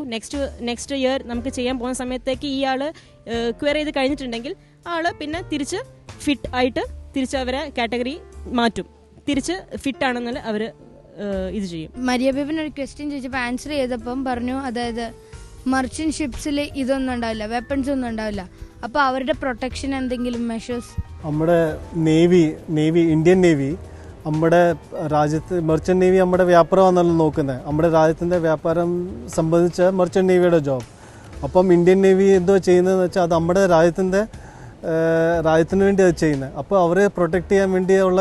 നെക്സ്റ്റ് ഇയർ നമുക്ക് ചെയ്യാൻ പോകുന്ന സമയത്തേക്ക് ഈ ആൾ ക്വയർ ചെയ്ത് കഴിഞ്ഞിട്ടുണ്ടെങ്കിൽ ആൾ പിന്നെ തിരിച്ച് ഫിറ്റ് ആയിട്ട് തിരിച്ച് അവരെ കാറ്റഗറി മാറ്റും. തിരിച്ച് ഫിറ്റ് ആണെന്നാൽ അവർ ഇത് ചെയ്യും. മരിയ ബേബിന് ഒരു ക്വസ്റ്റ്യൻ ചോദിച്ചപ്പോൾ ആൻസർ ചെയ്തപ്പം പറഞ്ഞു, അതായത് മർച്ചന്റ് ഷിപ്സിൽ ഇതൊന്നും ഉണ്ടാവില്ല, വെപ്പൺസ് ഒന്നും ഉണ്ടാവില്ല. അപ്പോൾ അവരുടെ പ്രൊട്ടക്ഷൻ എന്തെങ്കിലും മെഷേഴ്സ്? നമ്മുടെ ഇന്ത്യൻ നേവി നമ്മുടെ രാജ്യത്ത് മെർച്ചന്റ് നേവി നമ്മുടെ വ്യാപാരമാണല്ലോ നോക്കുന്നത്. നമ്മുടെ രാജ്യത്തിൻ്റെ വ്യാപാരം സംബന്ധിച്ച മെർച്ചന്റ് നേവിയുടെ ജോബ്. അപ്പം ഇന്ത്യൻ നേവി എന്തോ ചെയ്യുന്നതെന്ന് വെച്ചാൽ അത് നമ്മുടെ രാജ്യത്തിന് വേണ്ടി അത് ചെയ്യുന്നത്. അപ്പോൾ അവരെ പ്രൊട്ടക്ട് ചെയ്യാൻ വേണ്ടിയുള്ള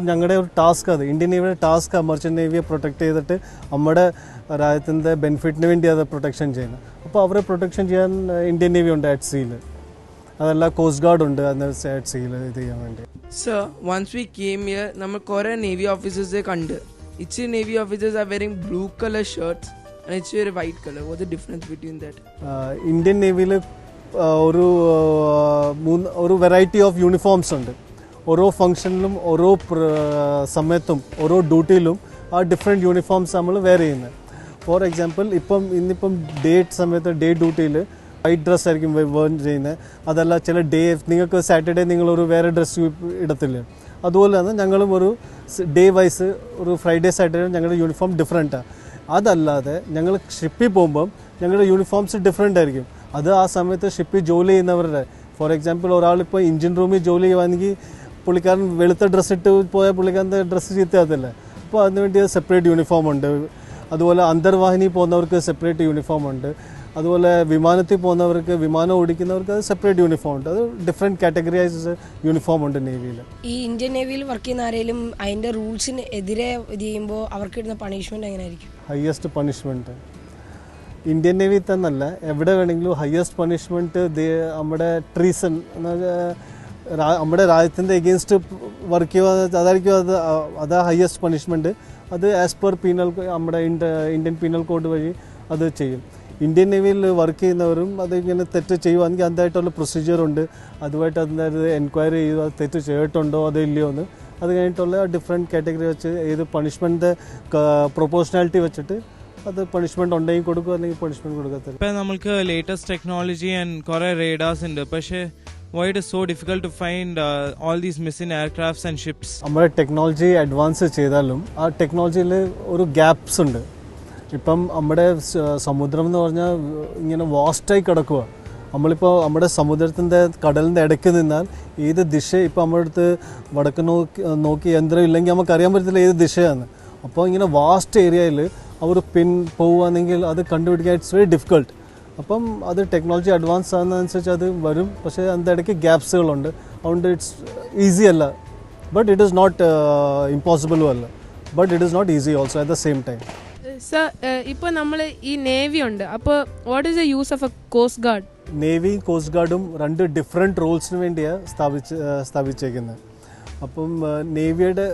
ഞങ്ങളുടെ ഒരു ടാസ്ക്, അത് ഇന്ത്യൻ നേവിയുടെ ടാസ്ക്കാണ് മെർച്ചന്റ് നേവിയെ പ്രൊട്ടക്ട് ചെയ്തിട്ട് നമ്മുടെ രാജ്യത്തിൻ്റെ ബെനിഫിറ്റിന് വേണ്ടി അത് പ്രൊട്ടക്ഷൻ ചെയ്യുന്നത്. അപ്പോൾ അവരെ പ്രൊട്ടക്ഷൻ ചെയ്യാൻ ഇന്ത്യൻ നേവി ഉണ്ട് അറ്റ് സീയിൽ. അതെല്ലാം കോസ്റ്റ് ഗാർഡ് ഉണ്ട് അന്ന് അറ്റ് സീയിൽ ഇത് ചെയ്യാൻ വേണ്ടി. So once we came here, നമ്മൾ കുറേ നേവി ഓഫീസേഴ്സെ കണ്ട്. ഇച്ചിരി navy officers are wearing blue colour shirts and ഇച്ചിരി white colour. What's the difference between that? Indian നേവിയിൽ ഒരു വെറൈറ്റി ഓഫ് യൂണിഫോംസ് ഉണ്ട്. ഓരോ ഫംഗ്ഷനിലും ഓരോ സമയത്തും ഓരോ ഡ്യൂട്ടിയിലും ആ ഡിഫറെൻറ്റ് യൂണിഫോംസ് നമ്മൾ വെയർ ചെയ്യുന്നത്. ഫോർ എക്സാമ്പിൾ ഇന്നിപ്പം സമയത്ത് ഡേ ഡ്യൂട്ടിയിൽ വൈറ്റ് ഡ്രസ്സ് ആയിരിക്കും വേൺ ചെയ്യുന്നത്. അതല്ല ചില നിങ്ങൾക്ക് സാറ്റർഡേ നിങ്ങളൊരു വേറെ ഡ്രസ്സ് ഇടത്തില്ല. അതുപോലെ തന്നെ ഞങ്ങളും ഒരു ഡേ വൈസ് ഒരു ഫ്രൈഡേ സാറ്റർഡേ ഞങ്ങളുടെ യൂണിഫോം ഡിഫറെൻറ്റാണ്. അതല്ലാതെ ഞങ്ങൾ ഷിപ്പിൽ പോകുമ്പം ഞങ്ങളുടെ യൂണിഫോംസ് ഡിഫറെൻ്റ് ആയിരിക്കും. അത് ആ സമയത്ത് ഷിപ്പിൽ ജോലി ചെയ്യുന്നവരുടെ, ഫോർ എക്സാമ്പിൾ ഒരാളിപ്പോൾ എഞ്ചിൻ റൂമിൽ ജോലി ചെയ്യുവാണെങ്കിൽ പുള്ളിക്കാരൻ വെളുത്ത ഡ്രസ്സ് ഇട്ട് പോയാൽ പുള്ളിക്കാരൻ്റെ ഡ്രസ്സ് ചീത്തയാകത്തില്ല. അപ്പോൾ അതിനുവേണ്ടി സെപ്പറേറ്റ് യൂണിഫോം ഉണ്ട്. അതുപോലെ അന്തർവാഹിനി പോകുന്നവർക്ക് സെപ്പറേറ്റ് യൂണിഫോം ഉണ്ട്. അതുപോലെ വിമാനത്തിൽ പോകുന്നവർക്ക്, വിമാനം ഓടിക്കുന്നവർക്ക് അത് സെപ്പറേറ്റ് യൂണിഫോം ഉണ്ട്. അത് ഡിഫറെൻറ്റ് കാറ്റഗറൈസ് യൂണിഫോം ഉണ്ട് നേവിയിൽ. ഈ ഇന്ത്യൻ നേവിയിൽ വർക്ക് ചെയ്യുന്ന ആരെങ്കിലും അതിൻ്റെ റൂൾസിന് എതിരെ ഇത് ചെയ്യുമ്പോൾ അവർക്ക് കിട്ടുന്ന പണിഷ്മെൻറ്റ് എങ്ങനെയായിരിക്കും? ഹയസ്റ്റ് പണിഷ്മെൻറ്റ് ഇന്ത്യൻ നേവി തന്നല്ല, എവിടെ വേണമെങ്കിലും ഹയസ്റ്റ് പണിഷ്മെൻറ്റ് നമ്മുടെ ട്രീസൺ, നമ്മുടെ രാജ്യത്തിൻ്റെ എഗെയിൻസ്റ്റ് വർക്ക് ചെയ്യുക, അതായിരിക്കും അതാ ഹയസ്റ്റ് പണിഷ്മെൻറ്റ്. അത് ആസ് പെർ പീനൽ നമ്മുടെ ഇന്ത്യൻ പീനൽ കോഡ് വഴി അത് ചെയ്യും. ഇന്ത്യൻ നേവിയിൽ വർക്ക് ചെയ്യുന്നവരും അതിങ്ങനെ തെറ്റ് ചെയ്യുവാണെങ്കിൽ അതിൻ്റെതായിട്ടുള്ള പ്രൊസീജിയറുണ്ട്. അതുമായിട്ട് അതിൻ്റെ എൻക്വയറി ചെയ്യുക, അത് തെറ്റ് ചെയ്തിട്ടുണ്ടോ അതോ ഇല്ലയോ എന്ന്. അത് കഴിഞ്ഞിട്ടുള്ള ഡിഫറെൻറ്റ് കാറ്റഗറി വെച്ച് ഏത് പണിഷ്മെൻറ്റ് പ്രൊപ്പോർഷണാലിറ്റി വെച്ചിട്ട് അത് പണിഷ്മെൻറ്റ് ഉണ്ടെങ്കിൽ കൊടുക്കുക, അല്ലെങ്കിൽ പണിഷ്മെൻറ്റ് കൊടുക്കത്തില്ല. ഇപ്പം നമുക്ക് ലേറ്റസ്റ്റ് ടെക്നോളജി ആൻഡ് കുറേ റേഡാർസ് ഉണ്ട്. പക്ഷേ why it is so difficult to find all these missing aircrafts and ships? നമ്മുടെ ടെക്നോളജി അഡ്വാൻസ് ചെയ്താലും ആ ടെക്നോളജിയിൽ ഒരു ഗ്യാപ്സ് ഉണ്ട്. ഇപ്പം നമ്മുടെ സമുദ്രം എന്ന് പറഞ്ഞാൽ ഇങ്ങനെ വാസ്റ്റായി കിടക്കുക. നമ്മളിപ്പോൾ നമ്മുടെ സമുദ്രത്തിൻ്റെ കടലിൻ്റെ ഇടയ്ക്ക് നിന്നാൽ ഏത് ദിശ, ഇപ്പോൾ നമ്മുടെ അടുത്ത് വടക്ക് നോക്കി യന്ത്രം ഇല്ലെങ്കിൽ നമുക്കറിയാൻ പറ്റത്തില്ല ഏത് ദിശയാണ്. അപ്പോൾ ഇങ്ങനെ വാസ്റ്റ് ഏരിയയിൽ അവർ പോവുകയാണെങ്കിൽ അത് കണ്ടുപിടിക്കാൻ ഇറ്റ്സ് വെരി ഡിഫിക്കൾട്ട്. അപ്പം അത് ടെക്നോളജി അഡ്വാൻസ് ആകുന്നതനുസരിച്ച് അത് വരും. പക്ഷേ അതിൻ്റെ ഇടയ്ക്ക് ഗ്യാപ്സുകളുണ്ട്. അതുകൊണ്ട് ഇറ്റ്സ് ഈസി അല്ല, ബട്ട് ഇറ്റ് ഈസ് നോട്ട് ഇമ്പോസിബിളും അല്ല, but it is not easy also at the same time. Sir, ഇപ്പോൾ നമ്മൾ ഈ നേവി ഉണ്ട്, അപ്പോൾ what is the use of a coast guard? നേവിയും കോസ്റ്റ് ഗാർഡും രണ്ട് ഡിഫറെൻറ്റ് റോൾസിന് വേണ്ടിയാണ് സ്ഥാപിച്ചേക്കുന്നത്. അപ്പം നേവിയുടെ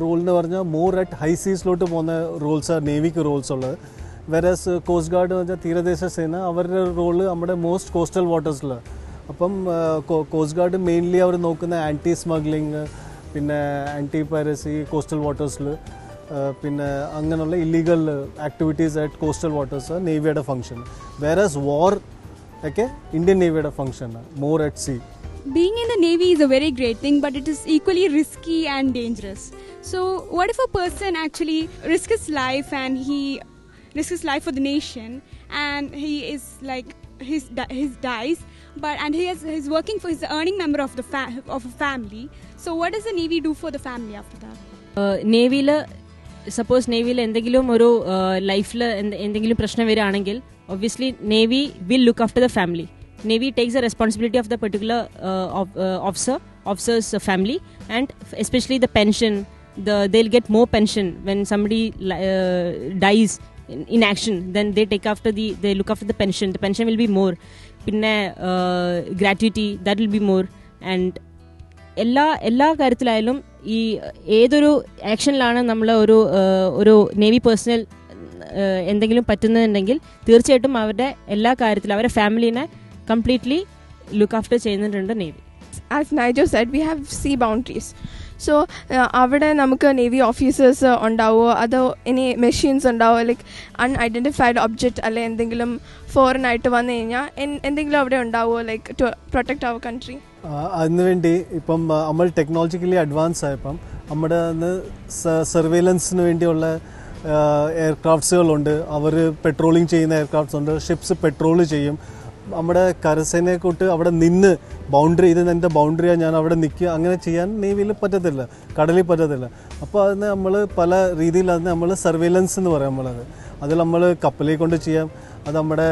റോൾ എന്ന് പറഞ്ഞാൽ മോർ അറ്റ് ഹൈ സീസിലോട്ട് പോകുന്ന റോൾസാണ് നേവിക്ക് റോൾസ് ഉള്ളത്. വെറസ് കോസ്റ്റ് ഗാർഡ് എന്ന് വെച്ചാൽ തീരദേശ സേന, അവരുടെ റോള് നമ്മുടെ മോസ്റ്റ് കോസ്റ്റൽ വാട്ടേഴ്സിലാണ്. അപ്പം കോസ്റ്റ് ഗാർഡ് മെയിൻലി അവർ നോക്കുന്ന ആൻറ്റി സ്മഗ്ലിങ്, പിന്നെ ആൻറ്റി പൈറസി കോസ്റ്റൽ വാട്ടേഴ്സിൽ, പിന്നെ അങ്ങനെയുള്ള illegal activities at coastal waters നേവിയുടെ ഫംഗ്ഷൻ. വെറസ് വാർ ഒക്കെ ഇന്ത്യൻ നേവിയുടെ ഫംഗ്ഷനാണ്, more at sea. Being in the Navy is a very great thing, but it is equally risky and dangerous. So what if a person actually risks his life and he risks his life for the nation, and he is like his dies, but and he's working for his earning member of the of a family. So what does the Navy do for the family after that? നേവിയിൽ suppose നേവിയിൽ എന്തെങ്കിലും ഒരു ലൈഫിൽ എന്തെങ്കിലും പ്രശ്നം വരികയാണെങ്കിൽ obviously Navy will look after the family. Navy takes the responsibility of the particular officer's family, and especially the pension. They'll get more pension when somebody dies in action. Then they look after the pension. The pension will be more. Pinne gratuity, that will be more. And എല്ലാ കാര്യത്തിലായാലും ഈ ഏതൊരു ആക്ഷനിലാണ് നമ്മൾ ഒരു navy personal എന്തെങ്കിലും പറ്റുന്നുണ്ടെങ്കിൽ തീർച്ചയായിട്ടും അവരുടെ എല്ലാ കാര്യത്തിലും അവരുടെ ഫാമിലിനെ completely look after ചെയ്യുന്നുണ്ട് navy. As Nigel said, we have sea boundaries. So അവിടെ നമുക്ക് നേവി ഓഫീസേഴ്സ് ഉണ്ടാവുമോ, അതോ ഇനി മെഷീൻസ് ഉണ്ടാവുമോ, ലൈക്ക് അൺഐഡൻറ്റിഫൈഡ് ഒബ്ജക്റ്റ് അല്ലെ എന്തെങ്കിലും ഫോറിൻ ആയിട്ട് വന്നു കഴിഞ്ഞാൽ എന്തെങ്കിലും അവിടെ ഉണ്ടാവുമോ, like to protect our country? അതിനുവേണ്ടി ഇപ്പം നമ്മൾ ടെക്നോളജിക്കലി അഡ്വാൻസ് ആയപ്പം നമ്മുടെ സർവൈലൻസിന് വേണ്ടിയുള്ള എയർക്രാഫ്റ്റ്സുകളുണ്ട്. അവർ പെട്രോളിങ് ചെയ്യുന്ന എയർക്രാഫ്റ്റ്സ് ഉണ്ട്. ഷിപ്സ് പെട്രോൾ ചെയ്യും. നമ്മുടെ കരസേനയെ തൊട്ട് അവിടെ നിന്ന് ബൗണ്ടറി, ഇത് എൻ്റെ ബൗണ്ടറിയാണ്, ഞാൻ അവിടെ നിൽക്കുക, അങ്ങനെ ചെയ്യാൻ നേവിയിൽ പറ്റത്തില്ല, കടലിൽ പറ്റത്തില്ല. അപ്പോൾ അതിന് നമ്മൾ പല രീതിയിൽ അതിന് നമ്മൾ സർവൈലൻസ് എന്ന് പറയാം. അതിൽ നമ്മൾ കപ്പലിൽ കൊണ്ട് ചെയ്യാം, അത് നമ്മുടെ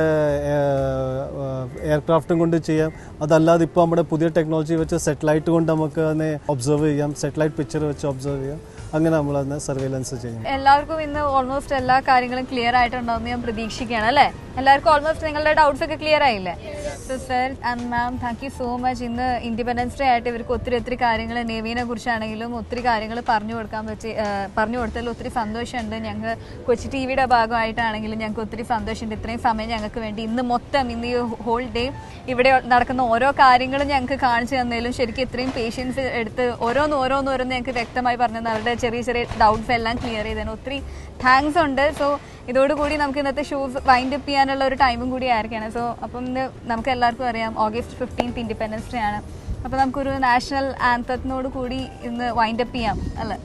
എയർക്രാഫ്റ്റും കൊണ്ട് ചെയ്യാം. അതല്ലാതെ ഇപ്പോൾ നമ്മുടെ പുതിയ ടെക്നോളജി വെച്ച് സെറ്റലൈറ്റ് കൊണ്ട് നമുക്ക് അതിനെ ഒബ്സർവ് ചെയ്യാം, സെറ്റലൈറ്റ് പിക്ചർ വെച്ച് ഒബ്സർവ് ചെയ്യാം. അങ്ങനെ നമ്മൾ അതിനെ സർവൈലൻസ് ചെയ്യും. എല്ലാവർക്കും ഇന്ന് ഓൾമോസ്റ്റ് എല്ലാ കാര്യങ്ങളും ക്ലിയർ ആയിട്ടുണ്ടാവുമെന്ന് ഞാൻ പ്രതീക്ഷിക്കുകയാണ് അല്ലേ? എല്ലാവർക്കും ഓൾമോസ്റ്റ് നിങ്ങളുടെ ഡൗട്ട്സ് ഒക്കെ ക്ലിയർ ആയില്ലേ? So sir and ma'am, thank you so much. ഇന്ന് ഇൻഡിപെൻഡൻസ് ഡേ ആയിട്ട് ഇവർക്ക് ഒത്തിരി കാര്യങ്ങൾ നേവീനെ കുറിച്ചാണെങ്കിലും ഒത്തിരി കാര്യങ്ങൾ പറഞ്ഞു കൊടുത്തതിൽ ഒത്തിരി സന്തോഷമുണ്ട്. ഞങ്ങൾ കൊച്ചി ടി വിയുടെ ഭാഗമായിട്ടാണെങ്കിലും ഞങ്ങൾക്ക് ഒത്തിരി സന്തോഷമുണ്ട്. ഇത്രയും സമയം ഞങ്ങൾക്ക് വേണ്ടി ഇന്ന് ഈ ഹോൾ ഡേ ഇവിടെ നടക്കുന്ന ഓരോ കാര്യങ്ങളും ഞങ്ങൾക്ക് കാണിച്ചു തന്നതിലും ശരിക്കും ഇത്രയും പേഷ്യൻസ് എടുത്ത് ഓരോന്ന് ഞങ്ങൾക്ക് വ്യക്തമായി പറഞ്ഞു അവരുടെ ചെറിയ ഡൗട്ട്സ് എല്ലാം ക്ലിയർ ചെയ്തതിന് ഒത്തിരി താങ്ക്സ് ഉണ്ട്. സോ ഇതോടുകൂടി നമുക്ക് ഇന്നത്തെ ഷോസ് വൈൻഡ് അപ്പ് ചെയ്യാനുള്ള ഒരു ടൈമും കൂടി ആയിരിക്കണം. സോ അപ്പം ഇന്ന് നമുക്ക് എല്ലാവർക്കും അറിയാം August 15th ഇൻഡിപെൻഡൻസ് ഡേ ആണ്. അപ്പോൾ നമുക്കൊരു നാഷണൽ ആന്തത്തിനോട് കൂടി ഇന്ന് വൈൻഡ് അപ്പ് ചെയ്യാം അല്ലേ?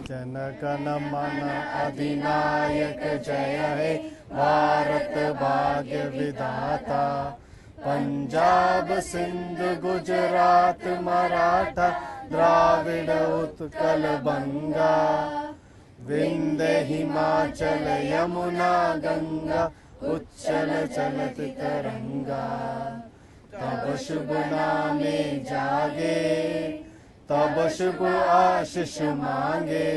जनगणमन अधिनायक जय हे भारत भाग्य विधाता पंजाब सिंध गुजरात मराठा द्राविड उत्कल बंगा विंध्य हिमाचल यमुना गंगा उच्चल चलत तरंगा तब शुभ नामे जागे तब शुभ आशीष मांगे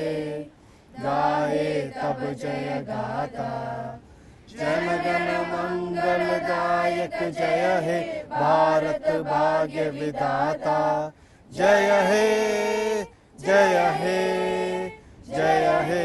गाए तब जय गाता जनगण मंगलदायक जय हे भारत भाग्य विधाता जय हे जय हे जय हे।